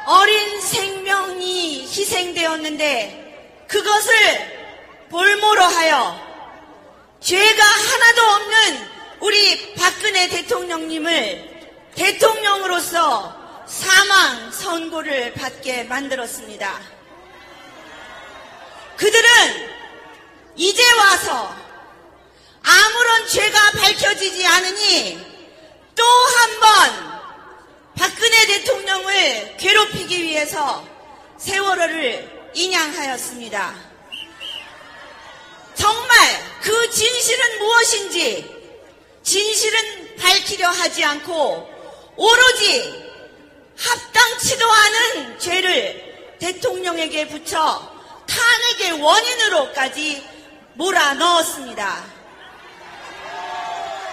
어린 생명이 희생되었는데 그것을 볼모로 하여 죄가 하나도 없는 우리 박근혜 대통령님을 대통령으로서 사망 선고를 받게 만들었습니다. 그들은 이제 와서 아무런 죄가 밝혀지지 않으니 또 한 번 박근혜 대통령을 괴롭히기 위해서 세월호를 인양하였습니다. 정말 그 진실은 무엇인지 진실은 밝히려 하지 않고 오로지 합당치도 않은 죄를 대통령에게 붙여 탄핵의 원인으로까지 몰아넣었습니다.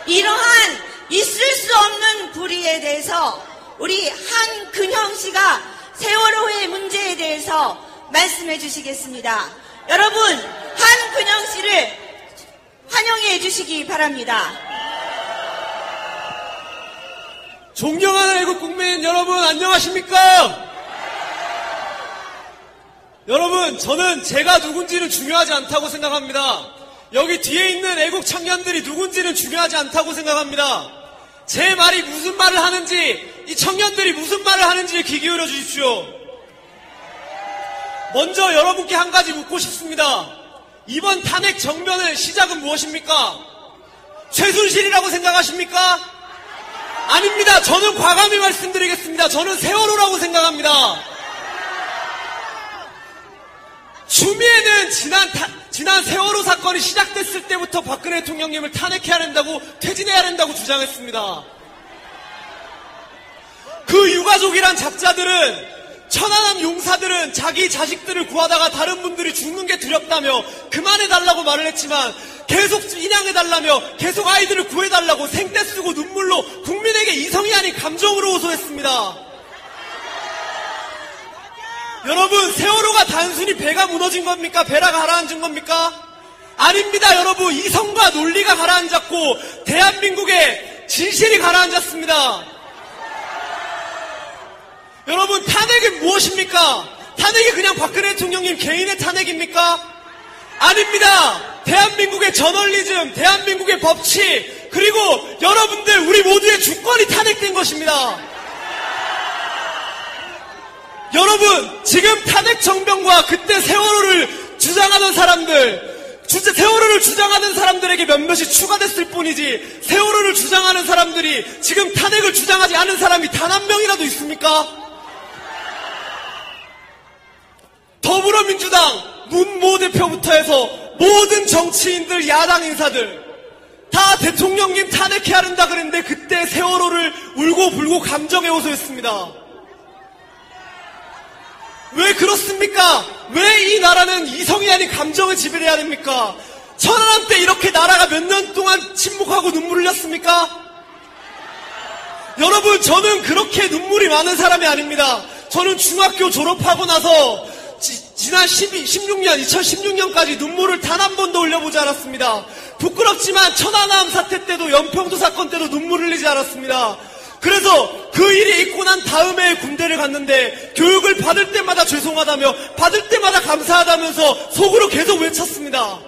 이러한 있을 수 없는 불의에 대해서 우리 한근형 씨가 세월호의 문제에 대해서 말씀해 주시겠습니다. 여러분, 한근형 씨를 환영해 주시기 바랍니다. 존경하는 애국 국민 여러분, 안녕하십니까? 여러분, 저는 제가 누군지는 중요하지 않다고 생각합니다. 여기 뒤에 있는 애국 청년들이 누군지는 중요하지 않다고 생각합니다. 제 말이 무슨 말을 하는지, 이 청년들이 무슨 말을 하는지 귀 기울여 주십시오. 먼저 여러분께 한 가지 묻고 싶습니다. 이번 탄핵 정변의 시작은 무엇입니까? 최순실이라고 생각하십니까? 아닙니다. 저는 과감히 말씀드리겠습니다. 저는 세월호라고 생각합니다. 추미애는 지난 세월호 사건이 시작됐을 때부터 박근혜 대통령님을 탄핵해야 된다고, 퇴진해야 된다고 주장했습니다. 그 유가족이란 작자들은, 천안함 용사들은 자기 자식들을 구하다가 다른 분들이 죽는 게 두렵다며 그만해달라고 말을 했지만 계속 인양해달라며 계속 아이들을 구해달라고 생떼 쓰고 눈물로 국민에게 이성이 아닌 감정으로 호소했습니다. 여러분, 세월호가 단순히 배가 무너진 겁니까? 배가 가라앉은 겁니까? 아닙니다. 여러분, 이성과 논리가 가라앉았고 대한민국의 진실이 가라앉았습니다. 여러분, 탄핵이 무엇입니까? 탄핵이 그냥 박근혜 대통령님 개인의 탄핵입니까? 아닙니다. 대한민국의 저널리즘, 대한민국의 법치, 그리고 여러분들 우리 모두의 주권이 탄핵된 것입니다. 여러분, 지금 탄핵 정변과 그때 세월호를 주장하는 사람들, 세월호를 주장하는 사람들에게 몇몇이 추가됐을 뿐이지 세월호를 주장하는 사람들이 지금 탄핵을 주장하지 않은 사람이 단 한 명이라도 있습니까? 더불어민주당 문모 대표부터 해서 모든 정치인들, 야당 인사들 다 대통령님 탄핵해야 한다 그랬는데 그때 세월호를 울고불고 감정에 호소했습니다. 왜 그렇습니까? 왜 이 나라는 이성이 아닌 감정을 지배해야 됩니까? 천안함 때 이렇게 나라가 몇 년 동안 침묵하고 눈물을 흘렸습니까? 여러분, 저는 그렇게 눈물이 많은 사람이 아닙니다. 저는 중학교 졸업하고 나서 지난 2016년까지 눈물을 단 한 번도 흘려보지 않았습니다. 부끄럽지만 천안함 사태 때도 연평도 사건 때도 눈물을 흘리지 않았습니다. 그래서 그 일이 있고 난 다음에 군대를 갔는데 교육을 받을 때마다 죄송하다며 받을 때마다 감사하다면서 속으로 계속 외쳤습니다.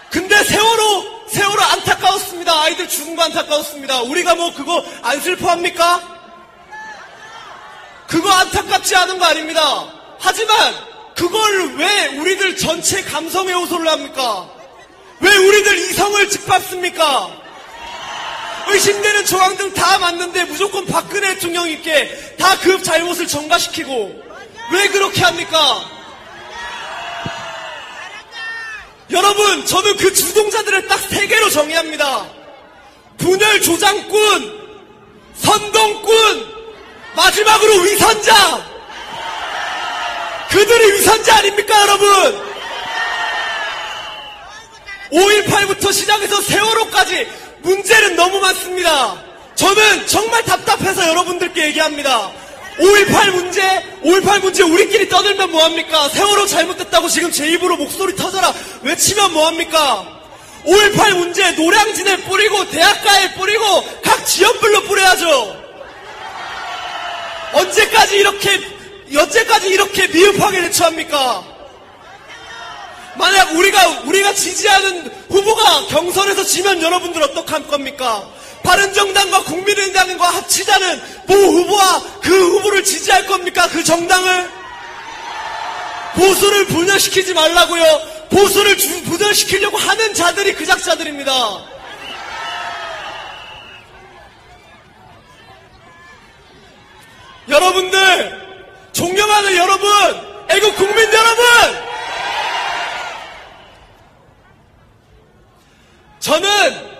근데 세월호 안타까웠습니다. 아이들 죽은 거 안타까웠습니다. 우리가 뭐 그거 안 슬퍼합니까? 그거 안타깝지 않은 거 아닙니다. 하지만 그걸 왜 우리들 전체 감성의 호소를 합니까? 왜 우리들 이성을 짓밟습니까? 의심되는 조항 등 다 맞는데 무조건 박근혜 대통령님께 다 그 잘못을 전가시키고 왜 그렇게 합니까? 여러분, 저는 그 주동자들을 딱 3개로 정의합니다. 분열 조장꾼, 선동꾼, 마지막으로 위선자. 그들이 위선자 아닙니까, 여러분? 5.18부터 시작해서 세월호까지 문제는 너무 많습니다. 저는 정말 답답해서 여러분들께 얘기합니다. 5.18 문제 우리끼리 떠들면 뭐합니까? 세월호 잘못됐다고 지금 제 입으로 목소리 터져라 외치면 뭐합니까? 5.18 문제 노량진에 뿌리고 대학가에 뿌리고 각 지역별로 뿌려야죠. 언제까지 이렇게 미흡하게 대처합니까? 만약 우리가 지지하는 후보가 경선에서 지면 여러분들 어떡할 겁니까? 바른정당과 국민의당과 합치자는 모 후보와 그 후보를 지지할 겁니까? 그 정당을? 보수를 분열시키지 말라고요. 보수를 분열시키려고 하는 자들이 그 작자들입니다. 여러분들, 존경하는 여러분, 애국 국민 여러분, 저는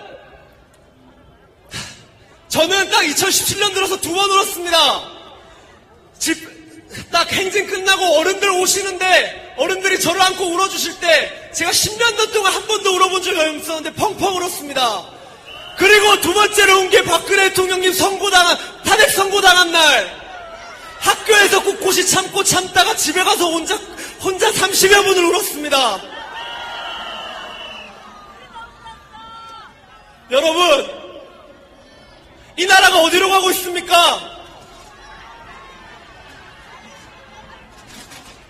딱 2017년 들어서 2번 울었습니다. 딱 행진 끝나고 어른들 오시는데 어른들이 저를 안고 울어주실 때 제가 10년도 동안 한 번도 울어본 적이 없었는데 펑펑 울었습니다. 그리고 두 번째로 운 게 박근혜 대통령님 탄핵 선고당한 날 학교에서 꿋꿋이 참고 참다가 집에 가서 혼자 30여 분을 울었습니다. 여러분, 이 나라가 어디로 가고 있습니까?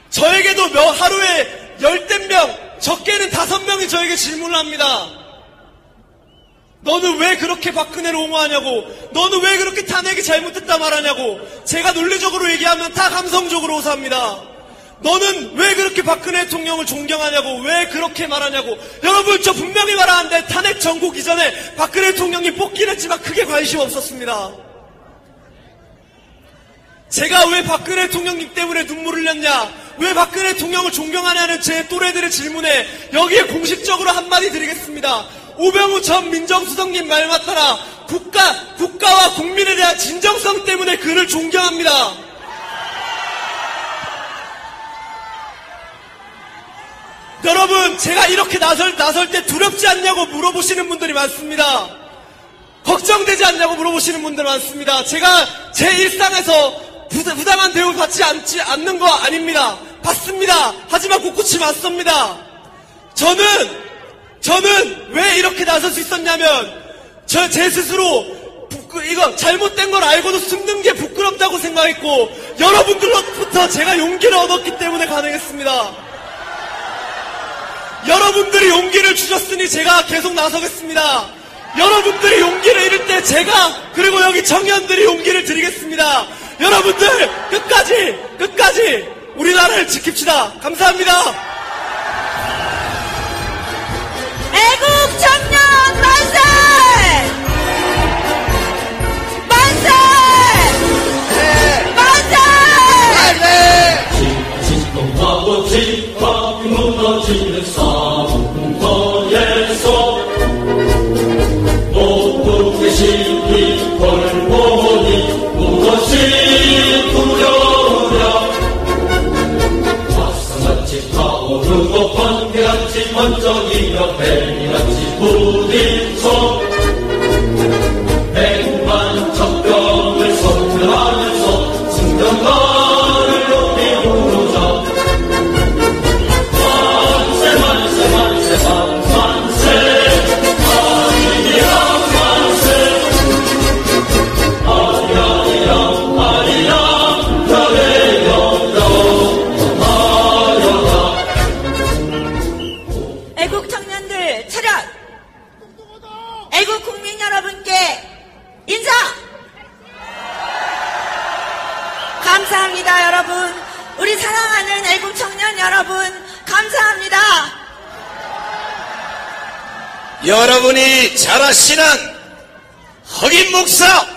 저에게도 하루에 10명, 적게는 5명이 저에게 질문을 합니다. 너는 왜 그렇게 박근혜를 옹호하냐고, 너는 왜 그렇게 탄핵이 잘못됐다 말하냐고. 제가 논리적으로 얘기하면 다 감성적으로 호소합니다. 너는 왜 그렇게 박근혜 대통령을 존경하냐고, 왜 그렇게 말하냐고. 여러분, 저 분명히 말하는데 탄핵 전국 이전에 박근혜 대통령이 뽑긴 했지만 크게 관심 없었습니다. 제가 왜 박근혜 대통령님 때문에 눈물을 흘렸냐, 왜 박근혜 대통령을 존경하냐는 제 또래들의 질문에 여기에 공식적으로 한마디 드리겠습니다. 우병우 전 민정수석님 말 맞따라 국가와 국민에 대한 진정성 때문에 그를 존경합니다. 여러분, 제가 이렇게 나설 때 두렵지 않냐고 물어보시는 분들이 많습니다. 걱정되지 않냐고 물어보시는 분들 많습니다. 제가 제 일상에서 부당한 대우를 받지 않는 거 아닙니다. 받습니다. 하지만 꿋꿋이 맞섭니다. 저는 왜 이렇게 나설 수 있었냐면 제 스스로 이거 잘못된 걸 알고도 숨는 게 부끄럽다고 생각했고 여러분들로부터 제가 용기를 얻었기 때문에 가능했습니다. 여러분들이 용기를 주셨으니 제가 계속 나서겠습니다. 여러분들이 용기를 잃을 때 제가 그리고 여기 청년들이 용기를 드리겠습니다. 여러분들 끝까지 우리나라를 지킵시다. 감사합니다. 애국 청년 만세! 만세! 만세! 진동하고 집합이 무너지는 사문터에서 모두 계시니 벌보니 무엇이 두려우랴. 화산같이 타오르고 번개같이 번쩍이며 뱀이같이 부딪혀 백만 적병을 섬멸하면서 승전가를 높이 부르자. 만세 만세 만세 만세 하이디야 만세. 정신을 차렷! 애국 국민 여러분께 인사! 감사합니다, 여러분. 우리 사랑하는 애국 청년 여러분, 감사합니다. 여러분이 잘 아시는 흑인 목사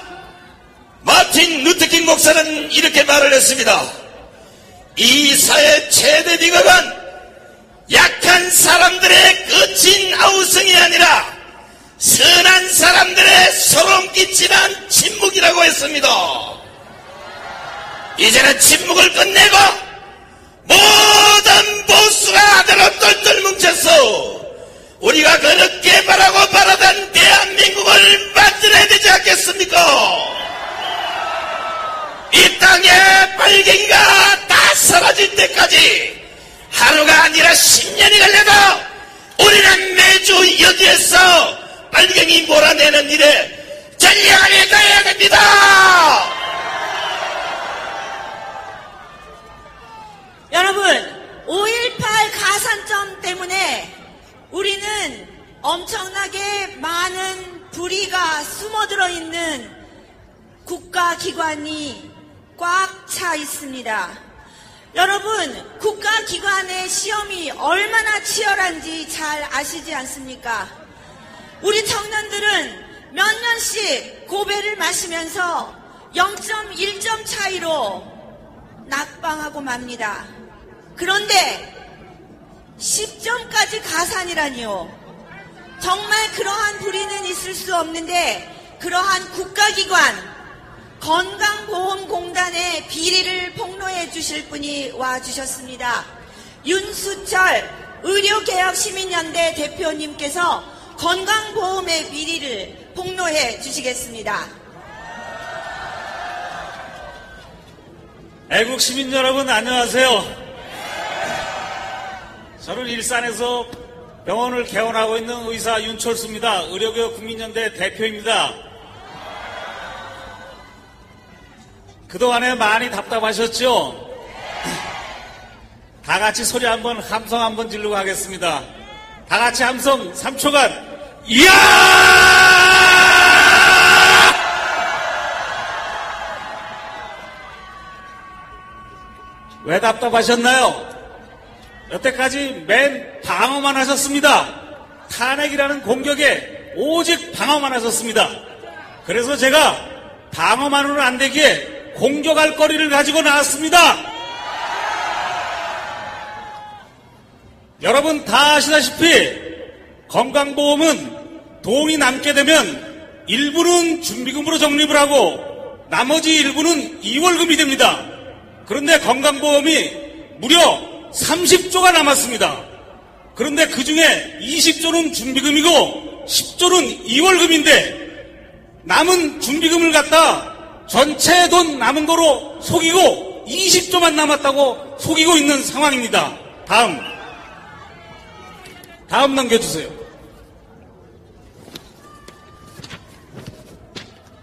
마틴 루터킹 목사는 이렇게 말을 했습니다. 이 사회 최대 비극은 약한 사람들의 거친 아우성이 아니라 선한 사람들의 소름 끼치는 침묵이라고 했습니다. 이제는 침묵을 끝내고 모든 보수가 하나로 똘똘 뭉쳐서 우리가 그렇게 바라고 바라던 대한민국을 만들어야 되지 않겠습니까? 이 땅에 빨갱이가 다 사라질 때까지 하루가 아니라 10년이 걸려도 우리는 매주 여기에서 빨갱이 몰아내는 일에 전력을 다해야 됩니다. 여러분, 5.18 가산점 때문에 우리는 엄청나게 많은 불의가 숨어들어 있는 국가기관이 꽉 차 있습니다. 여러분, 국가기관의 시험이 얼마나 치열한지 잘 아시지 않습니까? 우리 청년들은 몇 년씩 고배를 마시면서 0.1점 차이로 낙방하고 맙니다. 그런데 10점까지 가산이라니요. 정말 그러한 불의는 있을 수 없는데 그러한 국가기관 건강보험공단의 비리를 폭로해 주실 분이 와주셨습니다. 윤수철 의료개혁시민연대 대표님께서 건강보험의 비리를 폭로해 주시겠습니다. 애국 시민 여러분 안녕하세요. 저는 일산에서 병원을 개원하고 있는 의사 윤철수입니다. 의료개혁 국민연대 대표입니다. 그동안에 많이 답답하셨죠? 다 같이 소리 한번 함성 한번 지르고 하겠습니다. 다 같이 함성 3초간 이야! 왜 답답하셨나요? 여태까지 맨 방어만 하셨습니다. 탄핵이라는 공격에 오직 방어만 하셨습니다. 그래서 제가 방어만으로는 안 되기에 공격할 거리를 가지고 나왔습니다. 여러분 다 아시다시피 건강보험은 돈이 남게 되면 일부는 준비금으로 적립을 하고 나머지 일부는 2월금이 됩니다. 그런데 건강보험이 무려 30조가 남았습니다. 그런데 그 중에 20조는 준비금이고 10조는 2월금인데 남은 준비금을 갖다 전체 돈 남은 거로 속이고 20조만 남았다고 속이고 있는 상황입니다. 다음 넘겨주세요.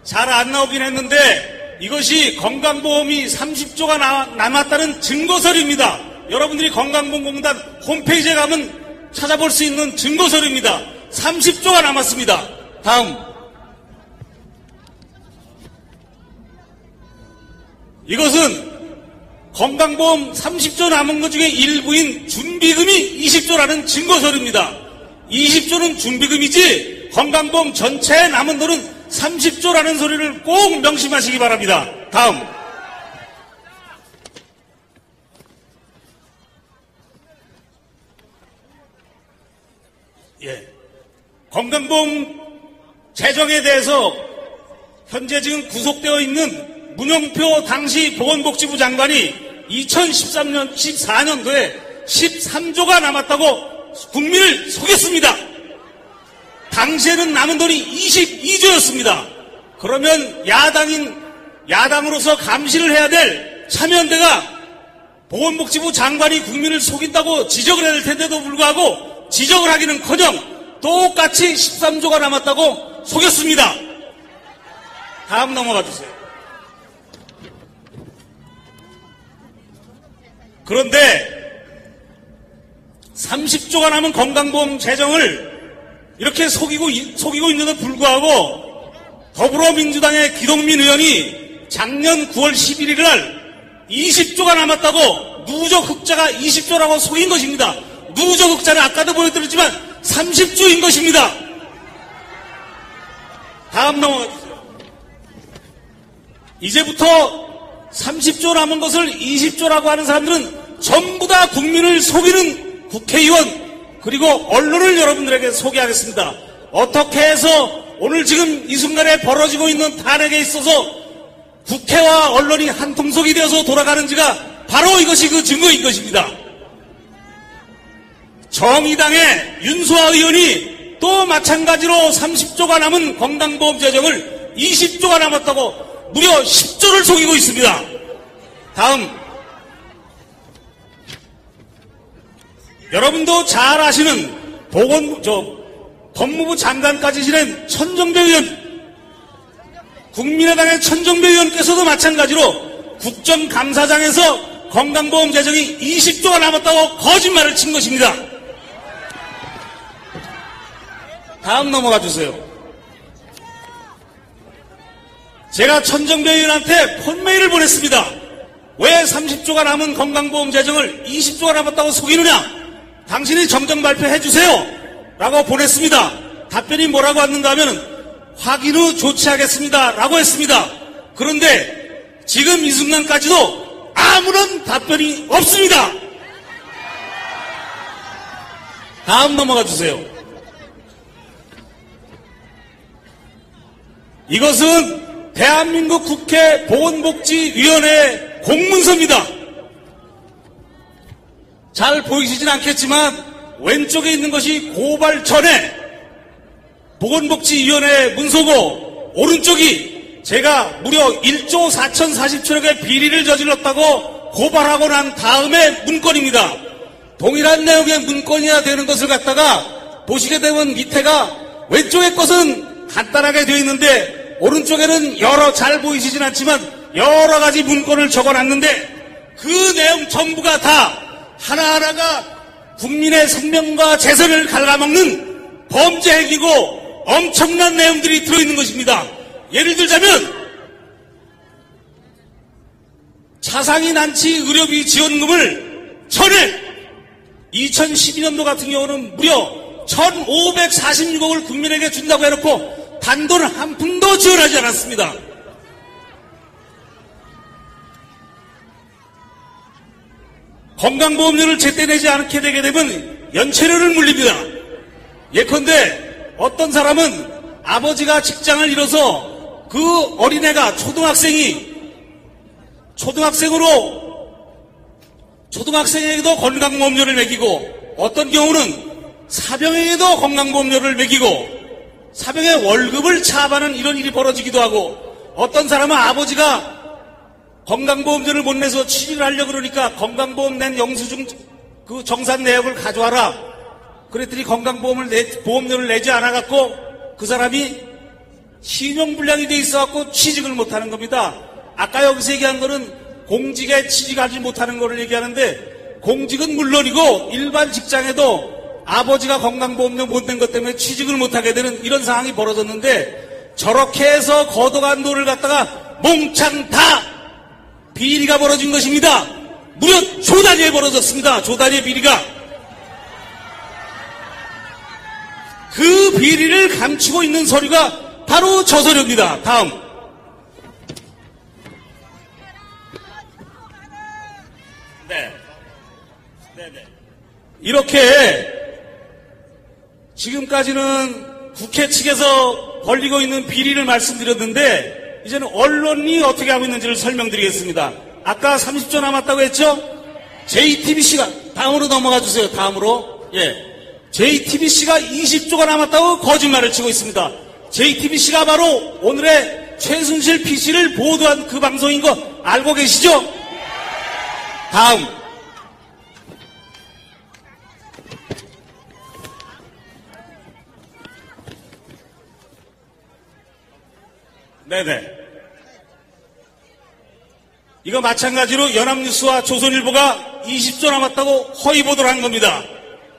잘 안 나오긴 했는데 이것이 건강보험이 30조가 남았다는 증거서류입니다. 여러분들이 건강보험공단 홈페이지에 가면 찾아볼 수 있는 증거서류입니다. 30조가 남았습니다. 다음. 이것은 건강보험 30조 남은 것 중에 일부인 준비금이 20조라는 증거서류입니다. 20조는 준비금이지 건강보험 전체에 남은 돈은 30조라는 소리를 꼭 명심하시기 바랍니다. 다음. 건강보험 재정에 대해서 현재 지금 구속되어 있는 문영표 당시 보건복지부 장관이 2014년도에 13조가 남았다고 국민을 속였습니다. 당시에는 남은 돈이 22조였습니다. 그러면 야당으로서 감시를 해야 될 참여연대가 보건복지부 장관이 국민을 속인다고 지적을 해야 될 텐데도 불구하고 지적을 하기는커녕 똑같이 13조가 남았다고 속였습니다. 다음 넘어가 주세요. 그런데 30조가 남은 건강보험 재정을 이렇게 속이고 있는데도 불구하고 더불어민주당의 기동민 의원이 작년 9월 11일 날 20조가 남았다고 누적 흑자가 20조라고 속인 것입니다. 누적 흑자는 아까도 보여드렸지만 30조인 것입니다. 다음 넘어가주세요. 이제부터 30조 남은 것을 20조라고 하는 사람들은 전부 다 국민을 속이는 국회의원 그리고 언론을 여러분들에게 소개하겠습니다. 어떻게 해서 오늘 지금 이 순간에 벌어지고 있는 탄핵에 있어서 국회와 언론이 한 통속이 되어서 돌아가는지가 바로 이것이 그 증거인 것입니다. 정의당의 윤소아 의원이 또 마찬가지로 30조가 남은 건강보험 재정을 20조가 남았다고 무려 10조를 속이고 있습니다. 다음, 여러분도 잘 아시는 법무부 장관까지 지낸 천정배 의원, 국민의당의 천정배 의원께서도 마찬가지로 국정감사장에서 건강보험 재정이 20조가 남았다고 거짓말을 친 것입니다. 다음 넘어가 주세요. 제가 천정배 의원한테 폰메일을 보냈습니다. 왜 30조가 남은 건강보험 재정을 20조가 남았다고 속이느냐? 당신이 정정 발표해 주세요. 라고 보냈습니다. 답변이 뭐라고 왔는가 하면 확인 후 조치하겠습니다. 라고 했습니다. 그런데 지금 이 순간까지도 아무런 답변이 없습니다. 다음 넘어가 주세요. 이것은 대한민국 국회 보건복지위원회 공문서입니다. 잘 보이시진 않겠지만 왼쪽에 있는 것이 고발 전에 보건복지위원회 문서고 오른쪽이 제가 무려 1조 4,040천억의 비리를 저질렀다고 고발하고 난 다음에 문건입니다. 동일한 내용의 문건이야 되는 것을 갖다가 보시게 되면 밑에가 왼쪽의 것은 간단하게 되어 있는데 오른쪽에는 잘 보이시진 않지만 여러 가지 문건을 적어놨는데 그 내용 전부가 다 하나하나가 국민의 생명과 재산을 갉아먹는 범죄 행위고 엄청난 내용들이 들어있는 것입니다. 예를 들자면 차상위 난치 의료비 지원금을 전에 2012년도 같은 경우는 무려 1,546억을 국민에게 준다고 해놓고 단돈 한 푼도 지원하지 않았습니다. 건강보험료를 제때 내지 않게 되게 되면 연체료를 물립니다. 예컨대 어떤 사람은 아버지가 직장을 잃어서 그 어린애가 초등학생에게도 건강보험료를 매기고 어떤 경우는 사병에게도 건강보험료를 매기고 사병의 월급을 차압하는 이런 일이 벌어지기도 하고 어떤 사람은 아버지가 건강보험료를 못 내서 취직을 하려고 그러니까 건강보험 낸 영수증 그 정산 내역을 가져와라. 그랬더니 보험료를 내지 않아갖고 그 사람이 신용불량이 돼 있어갖고 취직을 못하는 겁니다. 아까 여기서 얘기한 거는 공직에 취직하지 못하는 거를 얘기하는데 공직은 물론이고 일반 직장에도 아버지가 건강보험료 못 낸 것 때문에 취직을 못하게 되는 이런 상황이 벌어졌는데 저렇게 해서 걷어간 돈을 갖다가 몽창 다 비리가 벌어진 것입니다. 무려 조 단위에 벌어졌습니다. 조 단위의 비리가. 그 비리를 감추고 있는 서류가 바로 저 서류입니다. 다음. 네네. 이렇게 지금까지는 국회 측에서 벌리고 있는 비리를 말씀드렸는데 이제는 언론이 어떻게 하고 있는지를 설명드리겠습니다. 아까 30조 남았다고 했죠? JTBC가 다음으로 넘어가 주세요. 다음으로. JTBC가 20조가 남았다고 거짓말을 치고 있습니다. JTBC가 바로 오늘의 최순실 PC를 보도한 그 방송인 거 알고 계시죠? 다음. 네네. 이거 마찬가지로 연합뉴스와 조선일보가 20조 남았다고 허위 보도를 한 겁니다.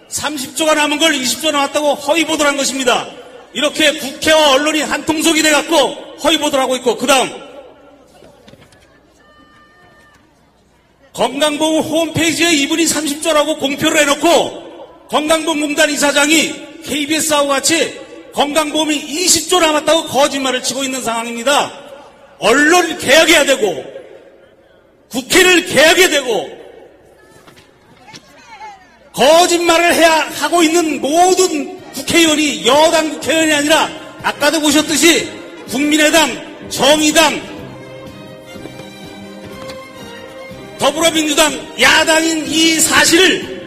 30조가 남은 걸 20조 나왔다고 허위보도를 한 것입니다. 이렇게 국회와 언론이 한통속이 돼갖고 허위보도를 하고 있고, 그 다음 건강보험 홈페이지에 이분이 30조라고 공표를 해놓고 건강보험공단 이사장이 KBS하고 같이 건강보험이 20조 남았다고 거짓말을 치고 있는 상황입니다. 언론을 개혁해야 되고 국회를 개혁해야 되고 거짓말을 하고 있는 모든 국회의원이 여당 국회의원이 아니라 아까도 보셨듯이 국민의당, 정의당, 더불어민주당 야당인 이 사실을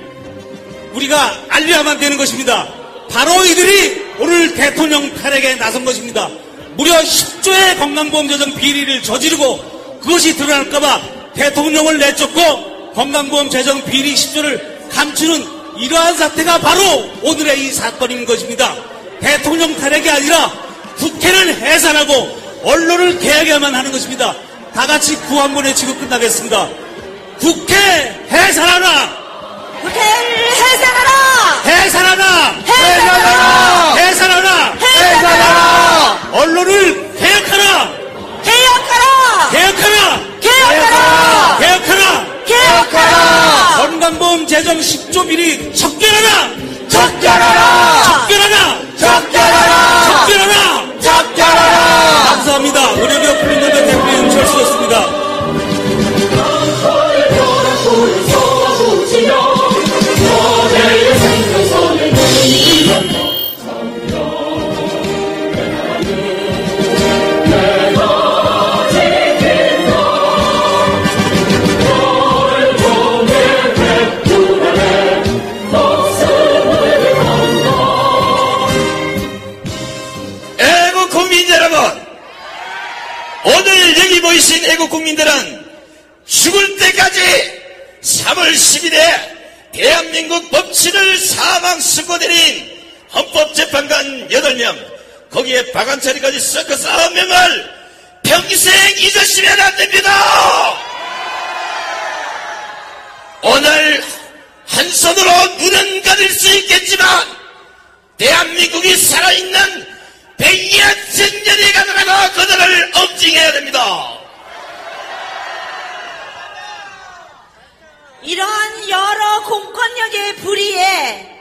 우리가 알려야만 되는 것입니다. 바로 이들이 오늘 대통령 탄핵에 나선 것입니다. 무려 10조의 건강보험 재정 비리를 저지르고 그것이 드러날까봐 대통령을 내쫓고 건강보험 재정 비리 10조를 감추는 이러한 사태가 바로 오늘의 이 사건인 것입니다. 대통령 탄핵이 아니라 국회를 해산하고 언론을 개혁해야만 하는 것입니다. 다 같이 구호 한번 외치고 끝나겠습니다. 국회 해산하라! 국회를 해산하라! 해산하라! 해산하라! 해산하라! 해산하라! 언론을 개혁하라! 개혁하라! 개혁하라! 개혁하라! 개혁하라! 개혁하라! 건강보험 재정 10조 비리 척결하라! 척결하라! 척결하라! 척결하라! 척결하라! 척결하라! 감사합니다. 의료기업 국민연대 대표인 철수였습니다. 애국 국민 여러분, 오늘 여기 모이신 애국 국민들은 죽을 때까지 3월 10일에 대한민국 법치를 사망 선고 내린 헌법재판관 8명, 거기에 박한철이까지 섞어서 9명을 평생 잊으시면 안 됩니다. 오늘 한 손으로 눈은 가릴 수 있겠지만 대한민국이 살아있는 100년 전년이 가더라도 그들을 엄징해야 됩니다. 이러한 여러 공권력의 불의에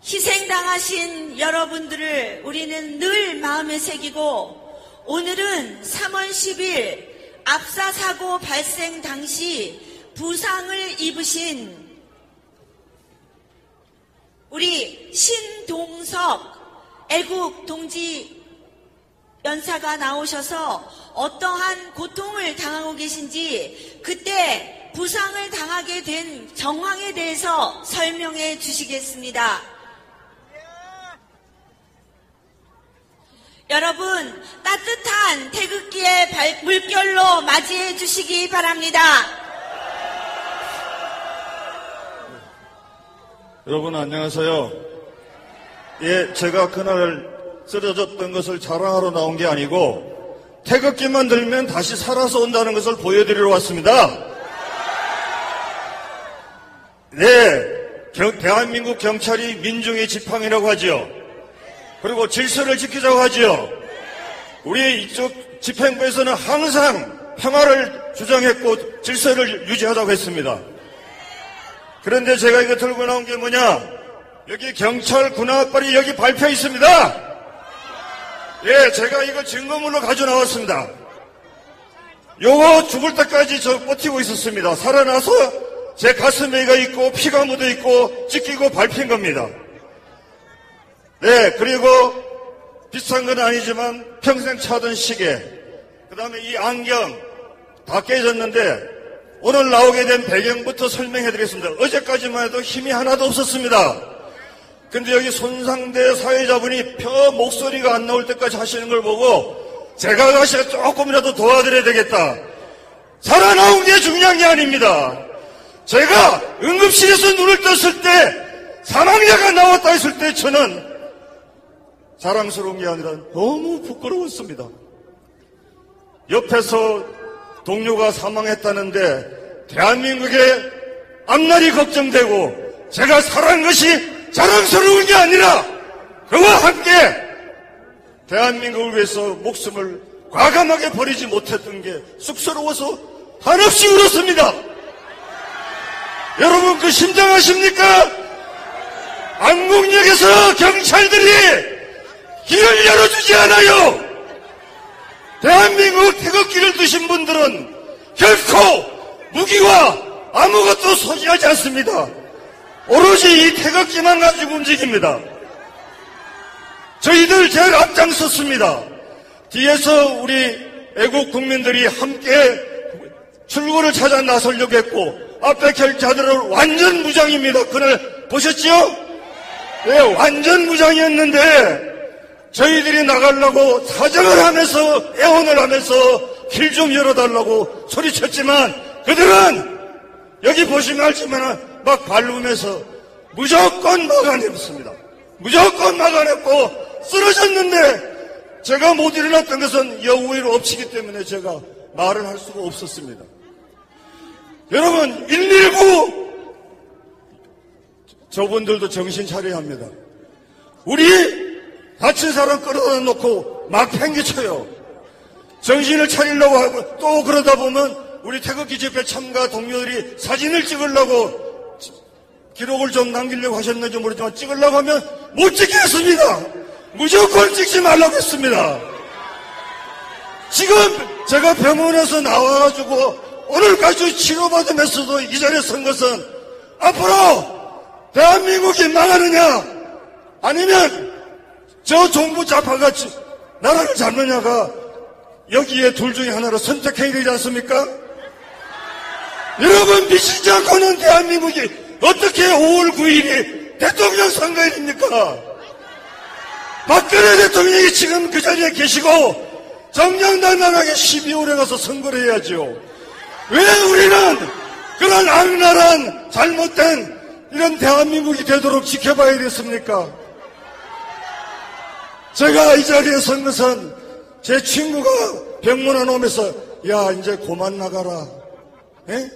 희생당하신 여러분들을 우리는 늘 마음에 새기고, 오늘은 3월 10일 압사사고 발생 당시 부상을 입으신 우리 신동석 애국 동지 연사가 나오셔서 어떠한 고통을 당하고 계신지 그때 부상을 당하게 된 정황에 대해서 설명해 주시겠습니다. 여러분, 따뜻한 태극기의 물결로 맞이해 주시기 바랍니다. 여러분 안녕하세요. 예, 제가 그날 쓰러졌던 것을 자랑하러 나온 게 아니고 태극기만 들면 다시 살아서 온다는 것을 보여드리러 왔습니다. 네, 대한민국 경찰이 민중의 지팡이라고 하지요. 그리고 질서를 지키자고 하지요. 우리 이쪽 집행부에서는 항상 평화를 주장했고 질서를 유지하자고 했습니다. 그런데 제가 이거 들고 나온 게 뭐냐? 여기 경찰 군악발이 여기 발표 있습니다. 예, 제가 이거 증거물로 가져 나왔습니다. 요거 죽을 때까지 저 버티고 있었습니다. 살아나서 제 가슴에가 있고 피가 묻어 있고 찢기고 밟힌 겁니다. 네, 그리고 비싼 건 아니지만 평생 차던 시계, 그 다음에 이 안경 다 깨졌는데 오늘 나오게 된 배경부터 설명해 드리겠습니다. 어제까지만 해도 힘이 하나도 없었습니다. 근데 여기 손상대 사회자분이 목소리가 안 나올 때까지 하시는 걸 보고 제가 다시 조금이라도 도와드려야 되겠다. 살아나온 게 중요한 게 아닙니다. 제가 응급실에서 눈을 떴을 때 사망자가 나왔다 했을 때 저는 자랑스러운 게 아니라 너무 부끄러웠습니다. 옆에서 동료가 사망했다는데 대한민국의 앞날이 걱정되고 제가 살아난 것이 자랑스러운 게 아니라 그와 함께 대한민국을 위해서 목숨을 과감하게 버리지 못했던 게 쑥스러워서 한없이 울었습니다. 여러분 그 심장하십니까? 안국역에서 경찰들이 길을 열어주지 않아요. 대한민국 태극기를 드신 분들은 결코 무기와 아무것도 소지하지 않습니다. 오로지 이 태극기만 가지고 움직입니다. 저희들 제일 앞장섰습니다. 뒤에서 우리 애국 국민들이 함께 출구를 찾아 나서려고 했고 앞에 경찰들은 완전 무장입니다. 그날 보셨죠? 네, 완전 무장이었는데 저희들이 나가려고 사정을 하면서 애원을 하면서 길 좀 열어달라고 소리쳤지만 그들은 여기 보시면 알지만 막 밟으면서 무조건 막아냈습니다. 무조건 막아냈고 쓰러졌는데 제가 못 일어났던 것은 여우위로 엎치기 때문에 제가 말을 할 수가 없었습니다. 여러분 119 저분들도 정신 차려야 합니다. 우리 다친 사람 끌어다 놓고 막 팽개쳐요. 정신을 차리려고 하고 또 그러다 보면 우리 태극기 집회 참가 동료들이 사진을 찍으려고 기록을 좀 남기려고 하셨는지 모르지만 찍으려고 하면 못 찍겠습니다. 무조건 찍지 말라고 했습니다. 지금 제가 병원에서 나와가지고 오늘까지 치료받으면서도 이 자리에 선 것은 앞으로 대한민국이 망하느냐 아니면 저 정부 좌파가 나라를 잡느냐가 여기에 둘 중에 하나로 선택해야 되지 않습니까? 여러분 미치지 않고는 대한민국이 어떻게 5월 9일이 대통령 선거일입니까? 박근혜 대통령이 지금 그 자리에 계시고 정정당당하게 12월에 가서 선거를 해야죠. 왜 우리는 그런 악랄한 잘못된 이런 대한민국이 되도록 지켜봐야 되겠습니까? 제가 이 자리에 선 것은 제 친구가 병문안 오면서 야 이제 그만 나가라. 예?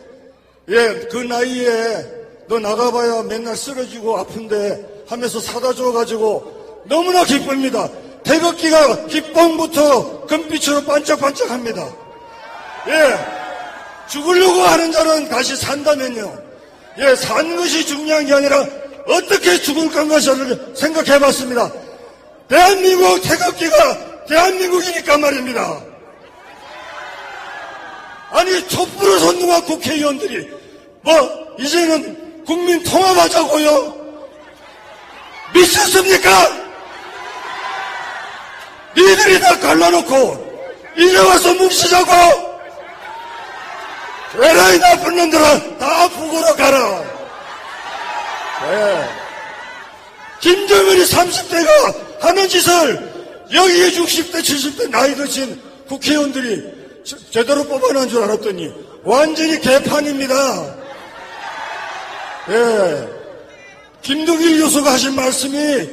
예, 그 나이에 너 나가봐야 맨날 쓰러지고 아픈데 하면서 사다 줘가지고 너무나 기쁩니다. 태극기가 기쁨부터 금빛으로 반짝반짝합니다. 예, 죽으려고 하는 자는 다시 산다면요. 예, 산 것이 중요한 게 아니라 어떻게 죽을 건가를 생각해봤습니다. 대한민국 태극기가 대한민국이니까 말입니다. 아니 촛불을 선동한 국회의원들이 뭐 이제는 국민 통합하자고요? 미쳤습니까? 니들이 다 갈라놓고 이제 와서 뭉치자고? 에라이 나쁜 놈들아 다 북으로 가라. 네. 김정은이 30대가 하는 짓을 여기에 60대 70대 나이 드신 국회의원들이 제대로 뽑아낸 줄 알았더니 완전히 개판입니다. 예. 김동일 교수가 하신 말씀이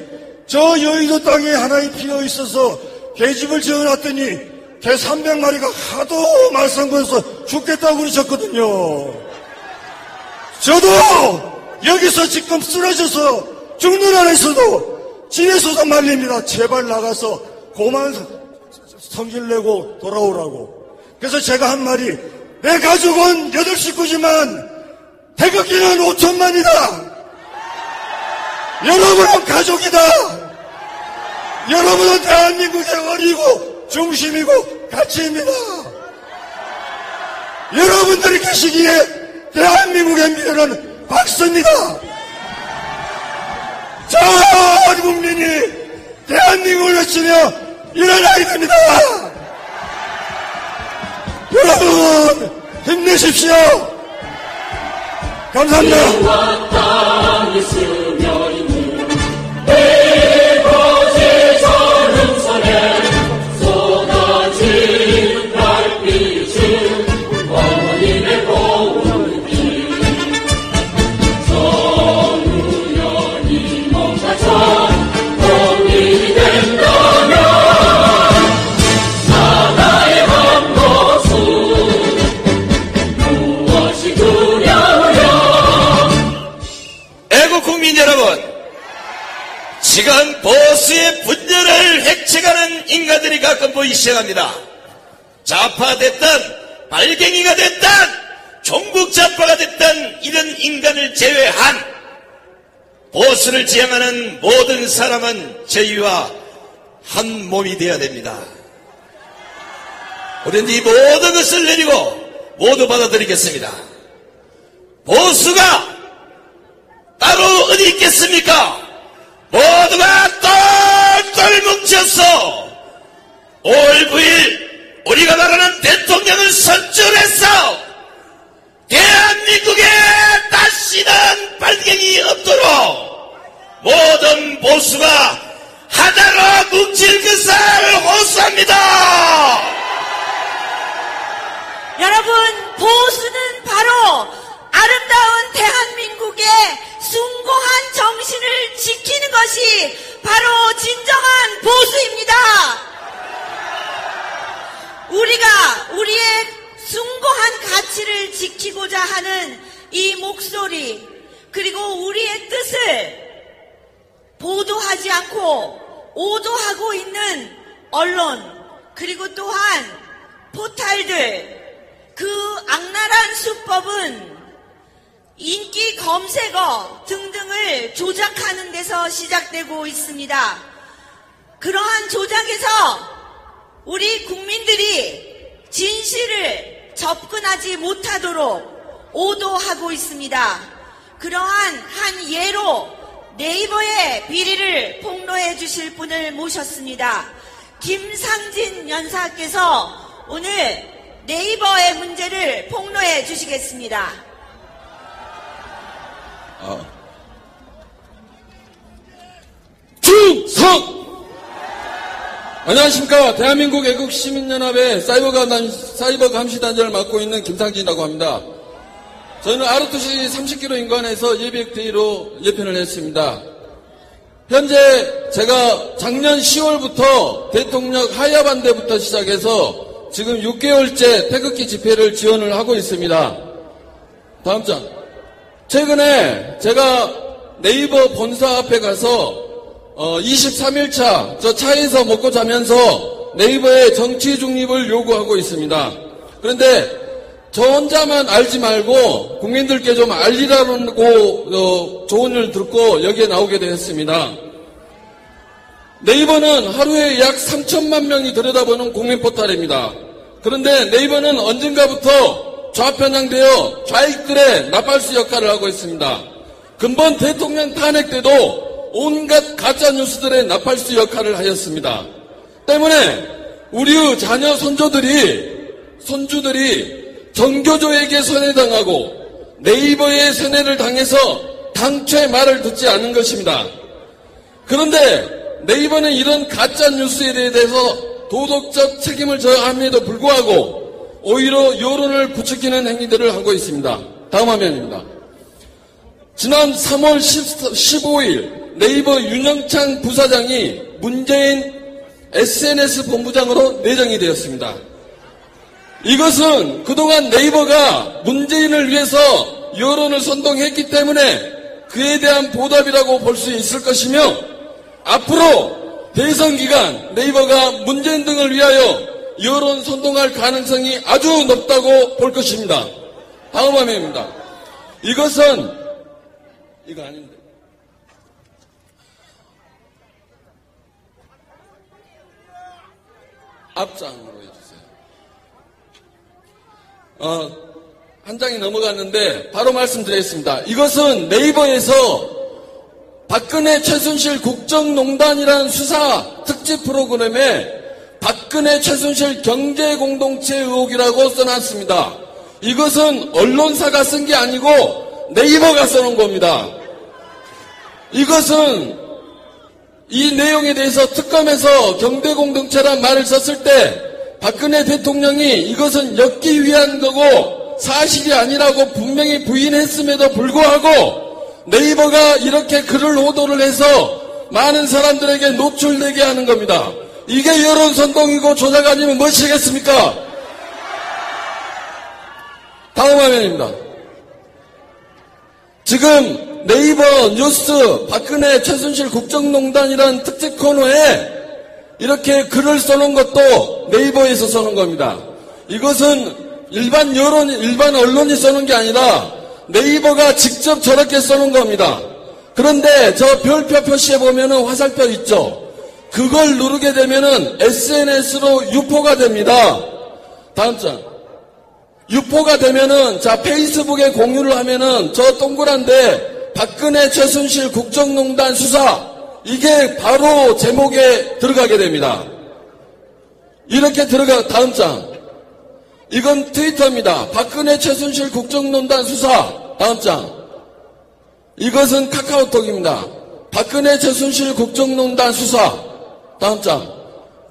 저 여의도 땅에 하나에 피어 있어서 계집을 지어놨더니 개 300마리가 하도 말썽거려서 죽겠다고 그러셨거든요. 저도 여기서 지금 쓰러져서 죽는 안에서도 집에서도 말립니다. 제발 나가서 고만 성질 내고 돌아오라고. 그래서 제가 한 말이 내 가족은 8식구지만 태극기는 5천만이다. 여러분은 가족이다. 여러분은 대한민국의 어리고 중심이고 가치입니다. 여러분들이 계시기에 대한민국의 미래는 밝습니다. 전 국민이 대한민국을 외치며 일어나야 됩니다. 여러분 힘내십시오. 감사합니다. 지금 보수의 분열을 획책하는 인간들이 가끔 보이기 시작합니다. 좌파됐든 발갱이가 됐든 종북 좌파가 됐든 이런 인간을 제외한 보수를 지향하는 모든 사람은 저희와 한 몸이 되어야 됩니다. 우리는 이 모든 것을 내리고 모두 받아들이겠습니다. 보수가 따로 어디 있겠습니까? 모두가 똘똘 뭉쳐서 5월 9일 우리가 말하는 대통령을 선출해서 대한민국에 다시는 발갱이 없도록 모든 보수가 하나로 뭉칠 것을 호소합니다. 여러분, 보수는 바로 아름다운 대한민국의 숭고한 정신을 지키는 것이 바로 진정한 보수입니다. 우리가 우리의 숭고한 가치를 지키고자 하는 이 목소리, 그리고 우리의 뜻을 보도하지 않고 오도하고 있는 언론, 그리고 또한 포탈들, 그 악랄한 수법은 인기 검색어 등등을 조작하는 데서 시작되고 있습니다. 그러한 조작에서 우리 국민들이 진실을 접근하지 못하도록 오도하고 있습니다. 그러한 한 예로 네이버의 비리를 폭로해 주실 분을 모셨습니다. 김상진 연사께서 오늘 네이버의 문제를 폭로해 주시겠습니다. 충성! 안녕하십니까. 대한민국 애국시민연합의 사이버 감시단장을 맡고 있는 김상진이라고 합니다. 저는 아르투시 30km 인근에서 예비역대위로 예편을 했습니다. 현재 제가 작년 10월부터 대통령 하야 반대부터 시작해서 지금 6개월째 태극기 집회를 지원을 하고 있습니다. 다음 장. 최근에 제가 네이버 본사 앞에 가서 23일차 저 차에서 먹고 자면서 네이버의 정치 중립을 요구하고 있습니다. 그런데 저 혼자만 알지 말고 국민들께 좀 알리라고 조언을 듣고 여기에 나오게 되었습니다. 네이버는 하루에 약 3천만 명이 들여다보는 국민 포털입니다. 그런데 네이버는 언젠가부터 좌편향되어 좌익들의 나팔수 역할을 하고 있습니다. 근본 대통령 탄핵 때도 온갖 가짜뉴스들의 나팔수 역할을 하였습니다. 때문에 우리의 자녀 손주들이 정교조에게 손해당하고 네이버에 손해를 당해서 당최 말을 듣지 않은 것입니다. 그런데 네이버는 이런 가짜뉴스에 대해서 도덕적 책임을 져함에도 불구하고 오히려 여론을 부추기는 행위들을 하고 있습니다. 다음 화면입니다. 지난 3월 15일 네이버 윤영창 부사장이 문재인 SNS 본부장으로 내정이 되었습니다. 이것은 그동안 네이버가 문재인을 위해서 여론을 선동했기 때문에 그에 대한 보답이라고 볼 수 있을 것이며, 앞으로 대선 기간 네이버가 문재인 등을 위하여 여론 선동할 가능성이 아주 높다고 볼 것입니다. 다음 화면입니다. 이것은 이거 아닌데. 앞장으로 해주세요. 한 장이 넘어갔는데 바로 말씀드리겠습니다. 이것은 네이버에서 박근혜 최순실 국정농단이라는 수사 특집 프로그램에 박근혜 최순실 경제공동체 의혹이라고 써놨습니다. 이것은 언론사가 쓴 게 아니고 네이버가 써놓은 겁니다. 이것은 이 내용에 대해서 특검에서 경제공동체란 말을 썼을 때 박근혜 대통령이 이것은 엮기 위한 거고 사실이 아니라고 분명히 부인했음에도 불구하고 네이버가 이렇게 글을 호도를 해서 많은 사람들에게 노출되게 하는 겁니다. 이게 여론선동이고 조작 아니면 무엇이겠습니까? 다음 화면입니다. 지금 네이버 뉴스 박근혜 최순실 국정농단이라는 특집 코너에 이렇게 글을 써놓은 것도 네이버에서 써놓은 겁니다. 이것은 일반 언론이 써놓은 게 아니라 네이버가 직접 저렇게 써놓은 겁니다. 그런데 저 별표 표시에 보면은 화살표 있죠? 그걸 누르게 되면은 SNS로 유포가 됩니다. 다음 장. 유포가 되면은, 자, 페이스북에 공유를 하면은 저 동그란데 박근혜 최순실 국정농단 수사, 이게 바로 제목에 들어가게 됩니다. 이렇게 다음 장. 이건 트위터입니다. 박근혜 최순실 국정농단 수사, 다음 장. 이것은 카카오톡입니다. 박근혜 최순실 국정농단 수사, 다음 장.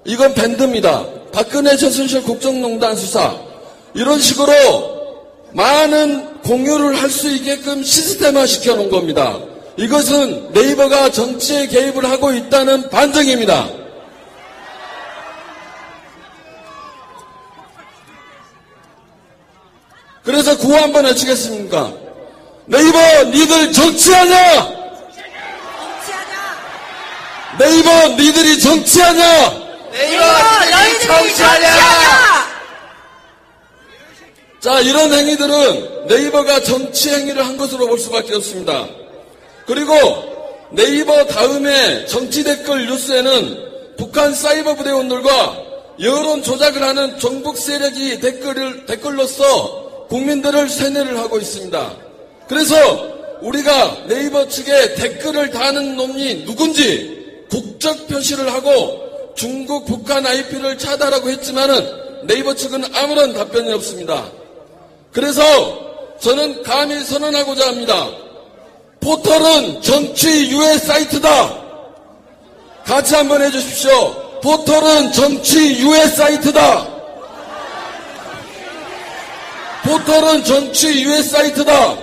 이건 밴드입니다. 박근혜 최순실 국정농단 수사. 이런 식으로 많은 공유를 할 수 있게끔 시스템화 시켜놓은 겁니다. 이것은 네이버가 정치에 개입을 하고 있다는 반증입니다. 그래서 구호 한번 외치겠습니까? 네이버 니들 정치하냐? 네이버 니들이 정치하냐? 네이버 니들이 정치하냐? 자, 이런 행위들은 네이버가 정치 행위를 한 것으로 볼 수밖에 없습니다. 그리고 네이버 다음에 정치 댓글 뉴스에는 북한 사이버 부대원들과 여론 조작을 하는 정북 세력이 댓글로서 국민들을 세뇌를 하고 있습니다. 그래서 우리가 네이버 측에 댓글을 다는 놈이 누군지 국적 표시를 하고 중국, 북한 IP를 차단하고 했지만은 네이버 측은 아무런 답변이 없습니다. 그래서 저는 감히 선언하고자 합니다. 포털은 정치 유해 사이트다. 같이 한번 해주십시오. 포털은 정치 유해 사이트다. 포털은 정치 유해 사이트다.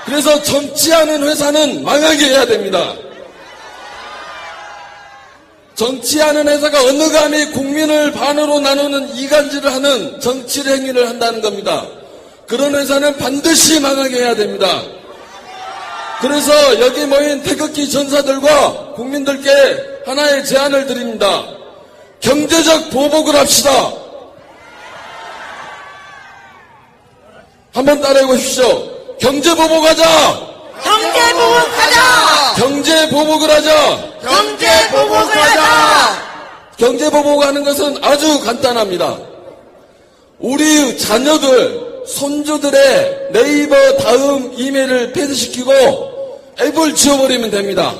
그래서 정치하는 회사는 망하게 해야 됩니다. 정치하는 회사가 어느 감히 국민을 반으로 나누는 이간질을 하는 정치 행위를 한다는 겁니다. 그런 회사는 반드시 망하게 해야 됩니다. 그래서 여기 모인 태극기 전사들과 국민들께 하나의 제안을 드립니다. 경제적 보복을 합시다. 한번 따라해 보십시오. 경제보복하자. 경제보복하자. 경제보복을 하자. 경제보복을 하자. 경제보복하는 것은 아주 간단합니다. 우리 자녀들, 손주들의 네이버 다음 이메일을 폐쇄시키고 앱을 지워버리면 됩니다.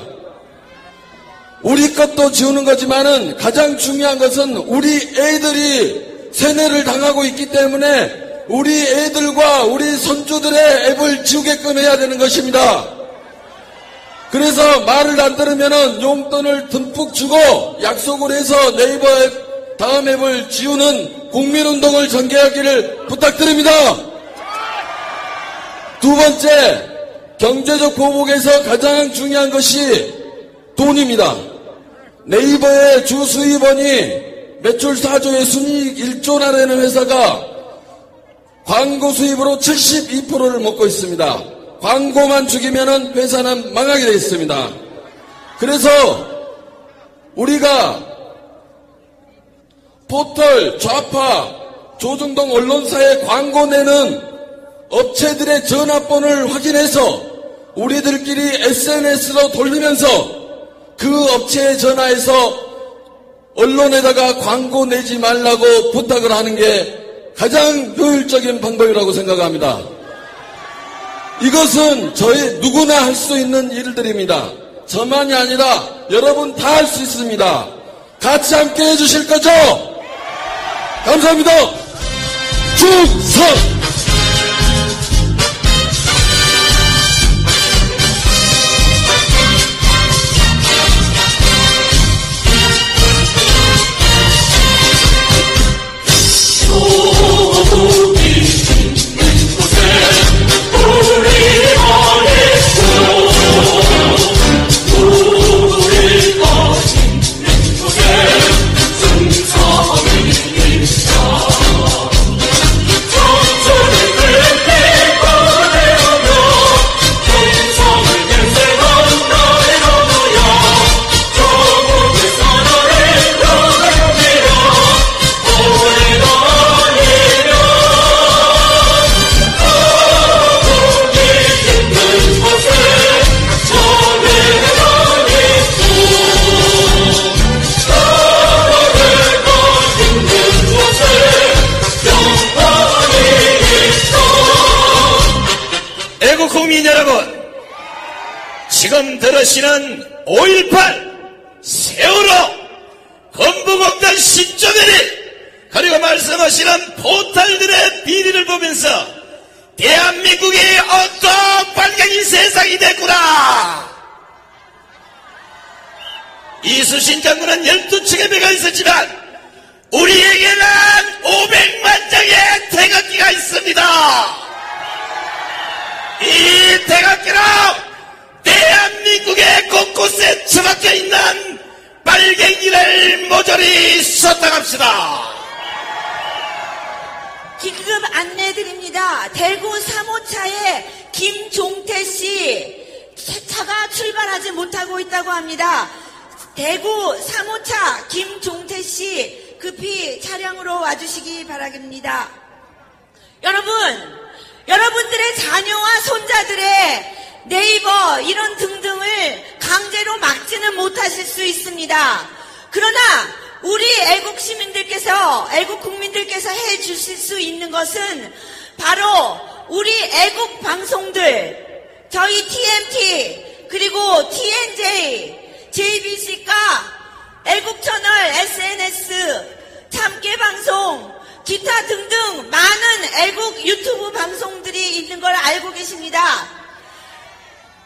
우리 것도 지우는 거지만은 가장 중요한 것은 우리 애들이 세뇌를 당하고 있기 때문에 우리 애들과 우리 손주들의 앱을 지우게끔 해야 되는 것입니다. 그래서 말을 안 들으면은 용돈을 듬뿍 주고 약속을 해서 네이버 앱, 다음 앱을 지우는 국민운동을 전개하기를 부탁드립니다. 두 번째, 경제적 보복에서 가장 중요한 것이 돈입니다. 네이버의 주 수입원이 매출 4조에 순이익 1조나라는 회사가 광고 수입으로 72%를 먹고 있습니다. 광고만 죽이면은 회사는 망하게 되어 있습니다. 그래서 우리가 포털, 좌파, 조중동 언론사에 광고 내는 업체들의 전화번호를 확인해서 우리들끼리 SNS로 돌리면서 그 업체에 전화해서 언론에다가 광고 내지 말라고 부탁을 하는 게 가장 효율적인 방법이라고 생각합니다. 이것은 저희 누구나 할 수 있는 일들입니다. 저만이 아니라 여러분 다 할 수 있습니다. 같이 함께 해주실 거죠? 감사합니다. 충성! 저 지금 들으시는 5.18 세월호 건국업단 시조대리 그리고 말씀하시는 포탈들의 비리를 보면서 대한민국이 어떤 빨갱이 세상이 됐구나. 이수신 장군은 12층의 배가 있었지만 우리에게는 500만 장의 태극기가 있습니다. 이 태극기로 대한민국의 곳곳에 처박혀 있는 빨갱이를 모조리 쏟아갑시다. 긴급 안내드립니다. 대구 3호차에 김종태 씨 차가 출발하지 못하고 있다고 합니다. 대구 3호차 김종태 씨 급히 차량으로 와주시기 바랍니다. 여러분들의 자녀와 손자들의 네이버 이런 등등을 강제로 막지는 못하실 수 있습니다. 그러나 우리 애국 시민들께서, 애국 국민들께서 해 주실 수 있는 것은 바로 우리 애국 방송들, 저희 TMT, 그리고 TNJ, JBC가 애국채널, SNS, 참깨방송, 기타 등등 많은 애국 유튜브 방송들이 있는 걸 알고 계십니다.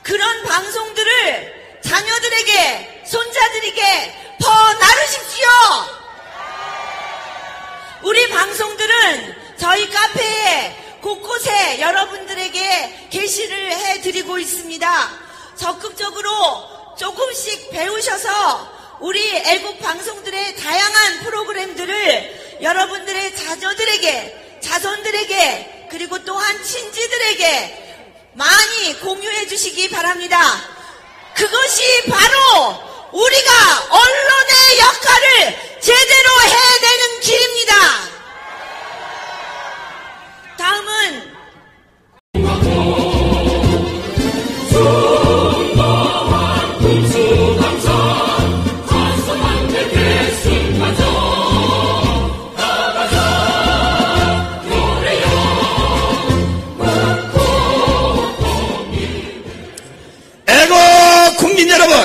그런 방송들을 자녀들에게, 손자들에게 퍼나르십시오. 우리 방송들은 저희 카페에 곳곳에 여러분들에게 게시를 해드리고 있습니다. 적극적으로 조금씩 배우셔서 우리 애국 방송들의 다양한 프로그램들을 여러분들의 자녀들에게, 자손들에게, 그리고 또한 친지들에게 많이 공유해 주시기 바랍니다. 그것이 바로 우리가 언론의 역할을 제대로 해내는 길입니다. 다음은 애국 국민 여러분,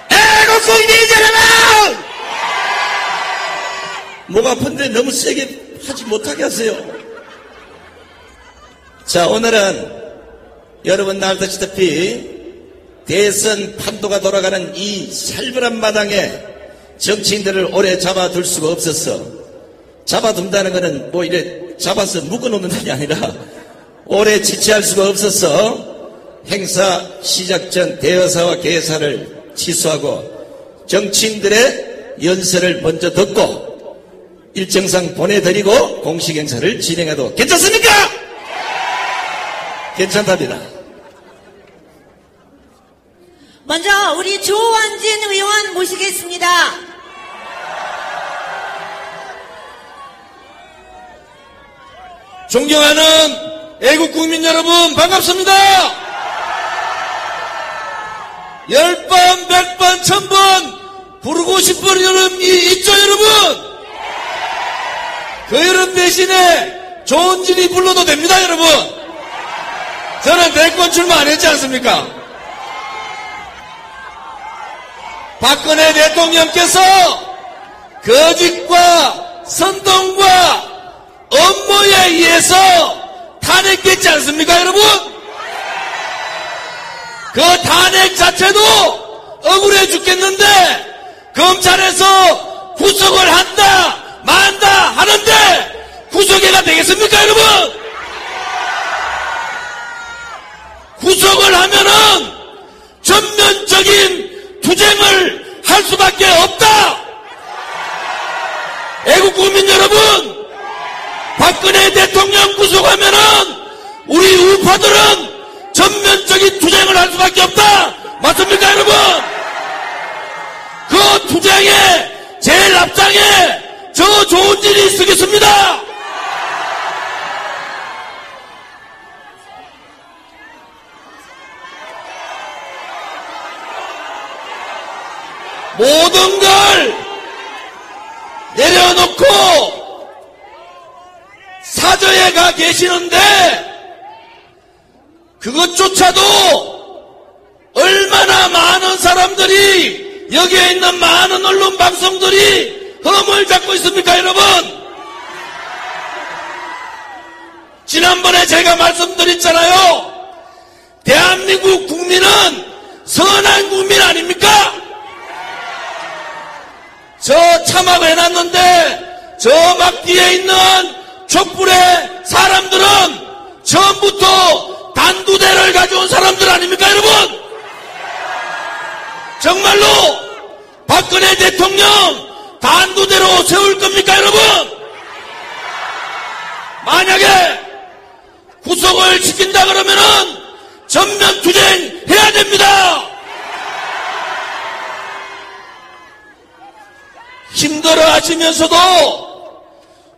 애국 국민 여러분, 목 아픈데 너무 세게 하지 못하게 하세요. 자, 오늘은 여러분 알다시피 대선 판도가 돌아가는 이 살벌한 마당에 정치인들을 오래 잡아둘 수가 없었어. 잡아둔다는 것은 뭐 이래 잡아서 묶어놓는 게 아니라 오래 지체할 수가 없었어. 행사 시작 전 대여사와 개사를 취소하고 정치인들의 연설을 먼저 듣고 일정상 보내드리고 공식 행사를 진행해도 괜찮습니까? 괜찮답니다. 먼저 우리 조원진 의원 모시겠습니다. 존경하는 애국 국민 여러분, 반갑습니다. 10번, 100번, 1000번 부르고 싶은 여름이 있죠, 여러분? 그 여름 대신에 조원진이 불러도 됩니다, 여러분. 저는 대권 출마 안 했지 않습니까? 박근혜 대통령께서 거짓과 선동과 업무에 의해서 탄핵했지 않습니까, 여러분? 그 탄핵 자체도 억울해 죽겠는데 검찰에서 구속을 한다 만다 하는데 구속해가 되겠습니까, 여러분? 구속을 하면은 전면적인 투쟁을 할 수밖에 없다. 애국 국민 여러분, 박근혜 대통령 구속하면은 우리 우파들은 전면적인 투쟁을 할 수밖에 없다. 맞습니까, 여러분? 그 투쟁에 제일 앞장에 저 조원진이 쓰겠습니다. 모든 걸 내려놓고 사저에 가 계시는데 그것조차도 언론들이, 여기에 있는 많은 언론 방송들이 흠을 잡고 있습니까, 여러분? 지난번에 제가 말씀드렸잖아요. 대한민국 국민은 선한 국민 아닙니까? 저 참하고 해놨는데 저 막 뒤에 있는 촛불의 사람들은 처음부터 단두대를 가져온 사람들 아닙니까, 여러분? 정말로 박근혜 대통령 단두대로 세울 겁니까, 여러분? 만약에 구속을 시킨다 그러면은 전면 투쟁해야 됩니다. 힘들어 하시면서도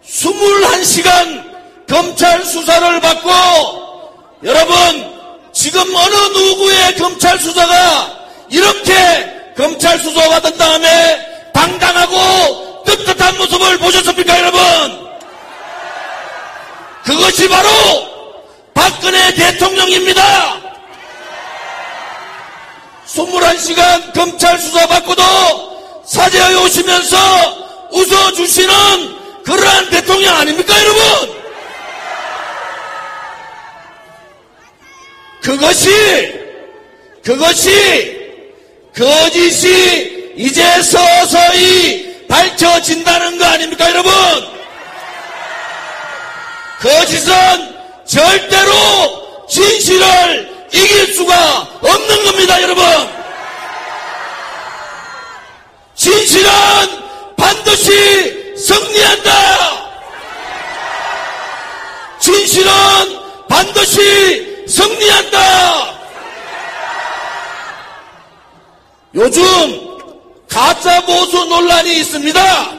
21시간 검찰 수사를 받고, 여러분, 지금 어느 누구의 검찰 수사가 이렇게 검찰 수사 받은 다음에 당당하고 떳떳한 모습을 보셨습니까, 여러분? 그것이 바로 박근혜 대통령입니다. 21시간 검찰 수사 받고도 사죄에 오시면서 웃어주시는 그러한 대통령 아닙니까, 여러분? 그것이 거짓이 이제 서서히 밝혀진다는 거 아닙니까, 여러분? 거짓은 절대로 진실을 이길 수가 없는 겁니다, 여러분. 진실은 반드시 승리한다. 진실은 반드시 승리한다. 요즘 가짜 보수 논란이 있습니다.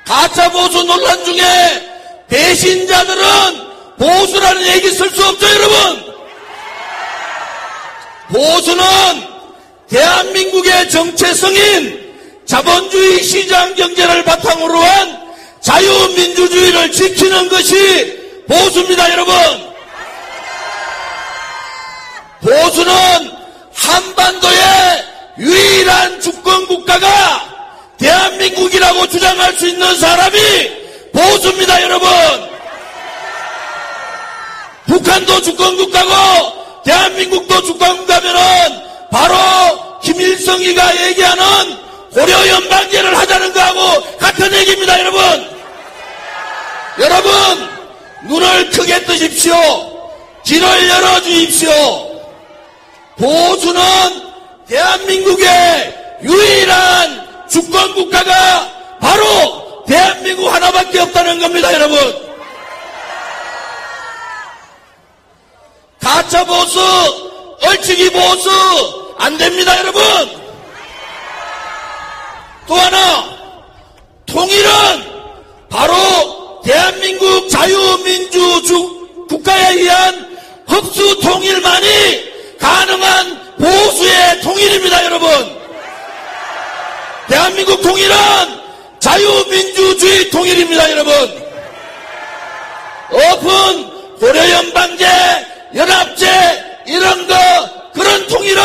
가짜 보수 논란 중에 배신자들은 보수라는 얘기 쓸 수 없죠, 여러분. 보수는 대한민국의 정체성인 자본주의 시장 경제를 바탕으로 한 자유민주주의를 지키는 것이 보수입니다, 여러분. 보수는 한반도의 유일한 주권국가가 대한민국이라고 주장할 수 있는 사람이 보수입니다, 여러분. 북한도 주권국가고 대한민국도 주권국가면은 바로 김일성이가 얘기하는 고려연방제를 하자는 거하고 같은 얘기입니다, 여러분. 여러분, 눈을 크게 뜨십시오. 길을 열어주십시오. 보수는 대한민국의 유일한 주권국가가 바로 대한민국 하나밖에 없다는 겁니다, 여러분. 가짜 보수, 얼치기 보수 안 됩니다, 여러분. 또 하나, 통일은 바로 대한민국 자유민주 국가에 의한 흡수 통일만이 가능한 보수의 통일입니다, 여러분. 대한민국 통일은 자유민주주의 통일입니다, 여러분. 오픈 고려연방제, 연합제 이런 그런 통일은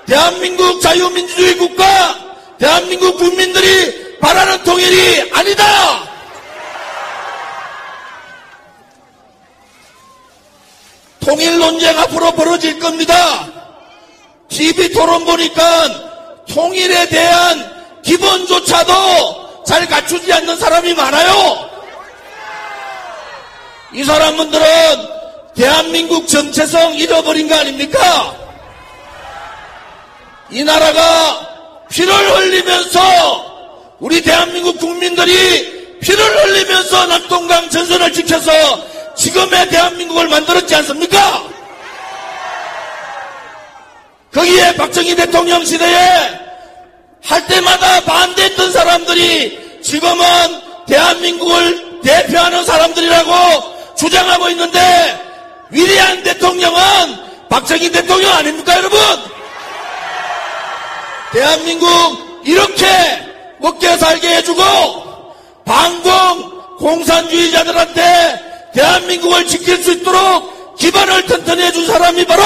대한민국 자유민주주의 국가, 대한민국 국민들이 바라는 통일이 아니다. 통일 논쟁 앞으로 벌어질 겁니다. TV 토론 보니까 통일에 대한 기본조차도 잘 갖추지 않는 사람이 많아요. 이 사람들은 대한민국 정체성 잃어버린 거 아닙니까? 이 나라가 피를 흘리면서, 우리 대한민국 국민들이 피를 흘리면서 낙동강 전선을 지켜서 지금의 대한민국을 만들었지 않습니까? 거기에 박정희 대통령 시대에 할 때마다 반대했던 사람들이 지금은 대한민국을 대표하는 사람들이라고 주장하고 있는데, 위대한 대통령은 박정희 대통령 아닙니까, 여러분? 대한민국 이렇게 먹게 살게 해주고 반공 공산주의자들한테 대한민국을 지킬 수 있도록 기반을 튼튼히 해준 사람이 바로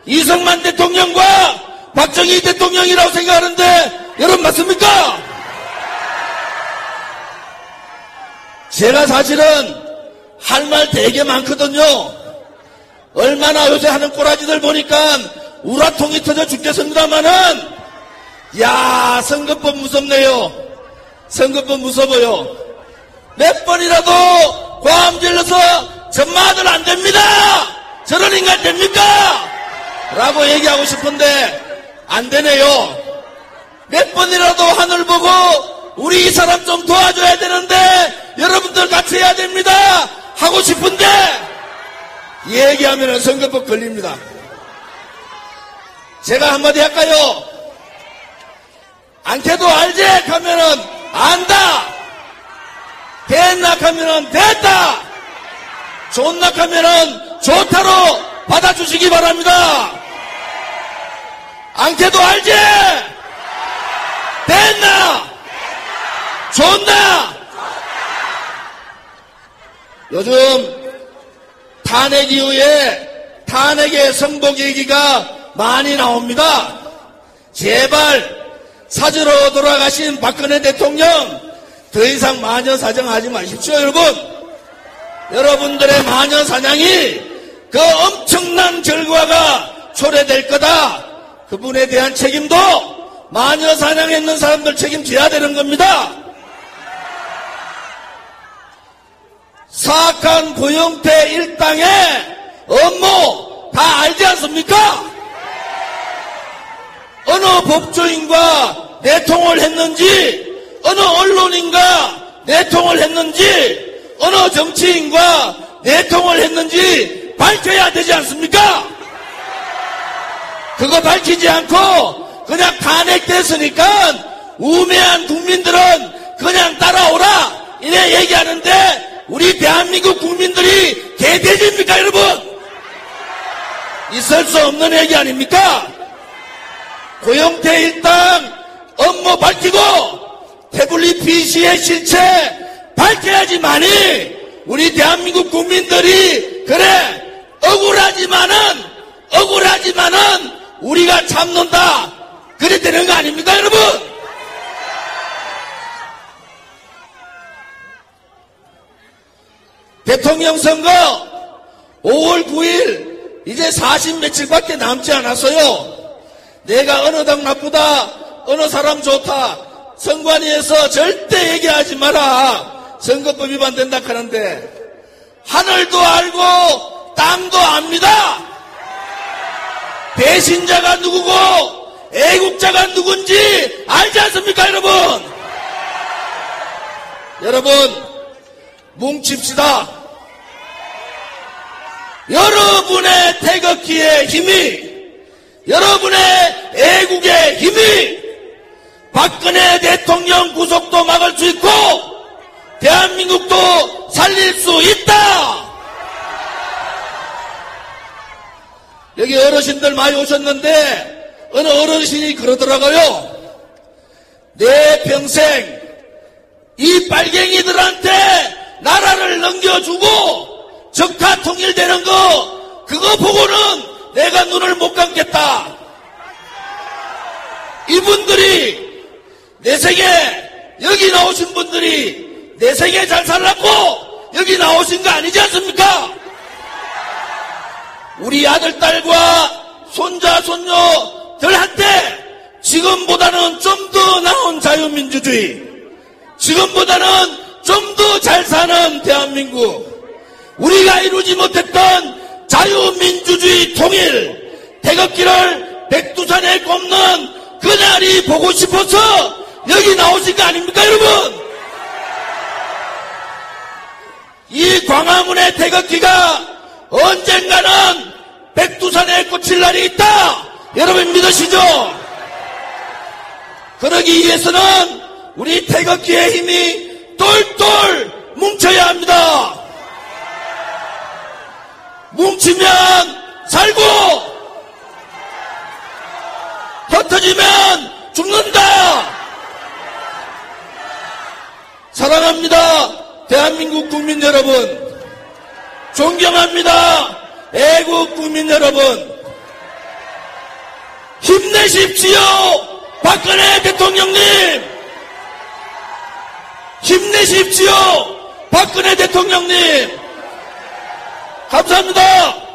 이승만 대통령과 박정희 대통령이라고 생각하는데 여러분 맞습니까? 제가 사실은 할 말 되게 많거든요. 얼마나 요새 하는 꼬라지들 보니까 우라통이 터져 죽겠습니다마는 야, 선거법 무섭네요. 선거법 무서워요. 몇 번이라도 고함 질러서 전마들 안 됩니다. 저런 인간 됩니까? 라고 얘기하고 싶은데 안 되네요. 몇 번이라도 하늘 보고 우리 이 사람 좀 도와줘야 되는데 여러분들 같이 해야 됩니다. 하고 싶은데 얘기하면 선거법 걸립니다. 제가 한마디 할까요? 안캐도 알지? 하면은 안다. 됐나 하면은 됐다. 좋나 하면은 좋다로 받아주시기 바랍니다. 안캐도 알지? 됐나? 좋나? 요즘 탄핵 이후에 탄핵의 성공 얘기가 많이 나옵니다. 제발 사저로 돌아가신 박근혜 대통령 더 이상 마녀사냥하지 마십시오. 여러분들의 마녀사냥이 그 엄청난 결과가 초래될 거다. 그분에 대한 책임도 마녀사냥했는 사람들 책임져야 되는 겁니다. 사악한 고영태 일당의 업무 다 알지 않습니까? 어느 법조인과 내통을 했는지, 어느 언론인과 내통을 했는지, 어느 정치인과 내통을 했는지 밝혀야 되지 않습니까? 그거 밝히지 않고 그냥 탄핵됐으니까 우매한 국민들은 그냥 따라오라 이래 얘기하는데 우리 대한민국 국민들이 개돼지입니까 여러분? 있을 수 없는 얘기 아닙니까? 고영태 일당 업무 밝히고 태블릿 PC의 실체 밝혀야지만이 우리 대한민국 국민들이 그래 억울하지만은 우리가 참는다 그래 되는 거 아닙니까 여러분? 대통령 선거 5월 9일 이제 40 며칠밖에 남지 않았어요. 내가 어느 당 나쁘다, 어느 사람 좋다, 선관위에서 절대 얘기하지 마라. 선거법 위반된다 하는데 하늘도 알고 땅도 압니다. 배신자가 누구고 애국자가 누군지 알지 않습니까 여러분? 여러분 뭉칩시다. 여러분의 태극기의 힘이, 여러분의 애국의 힘이 박근혜 대통령 구속도 막을 수 있고 대한민국도 살릴 수 있다. 여기 어르신들 많이 오셨는데 어느 어르신이 그러더라고요. 내 평생 이 빨갱이들한테 나라를 넘겨주고 적화 통일되는 거 그거 보고는 내가 눈을 못 감겠다. 이분들이 내 생에 여기 나오신 분들이 내 생에 잘 살라고 여기 나오신 거 아니지 않습니까? 우리 아들 딸과 손자 손녀들한테 지금보다는 좀 더 나은 자유민주주의, 지금보다는 좀 더 잘 사는 대한민국, 우리가 이루지 못했던 자유민주주의 통일, 태극기를 백두산에 꼽는 그날이 보고 싶어서 여기 나오신 거 아닙니까 여러분? 이 광화문의 태극기가 언젠가는 백두산에 꽂힐 날이 있다. 여러분 믿으시죠? 그러기 위해서는 우리 태극기의 힘이 똘똘 뭉쳐야 합니다. 뭉치면 살고 흩어지면 죽는다. 사랑합니다. 대한민국 국민 여러분, 존경합니다. 애국 국민 여러분, 힘 힘내십시오! 박근혜 대통령님! 힘내십시오! 박근혜 대통령님! 감사합니다!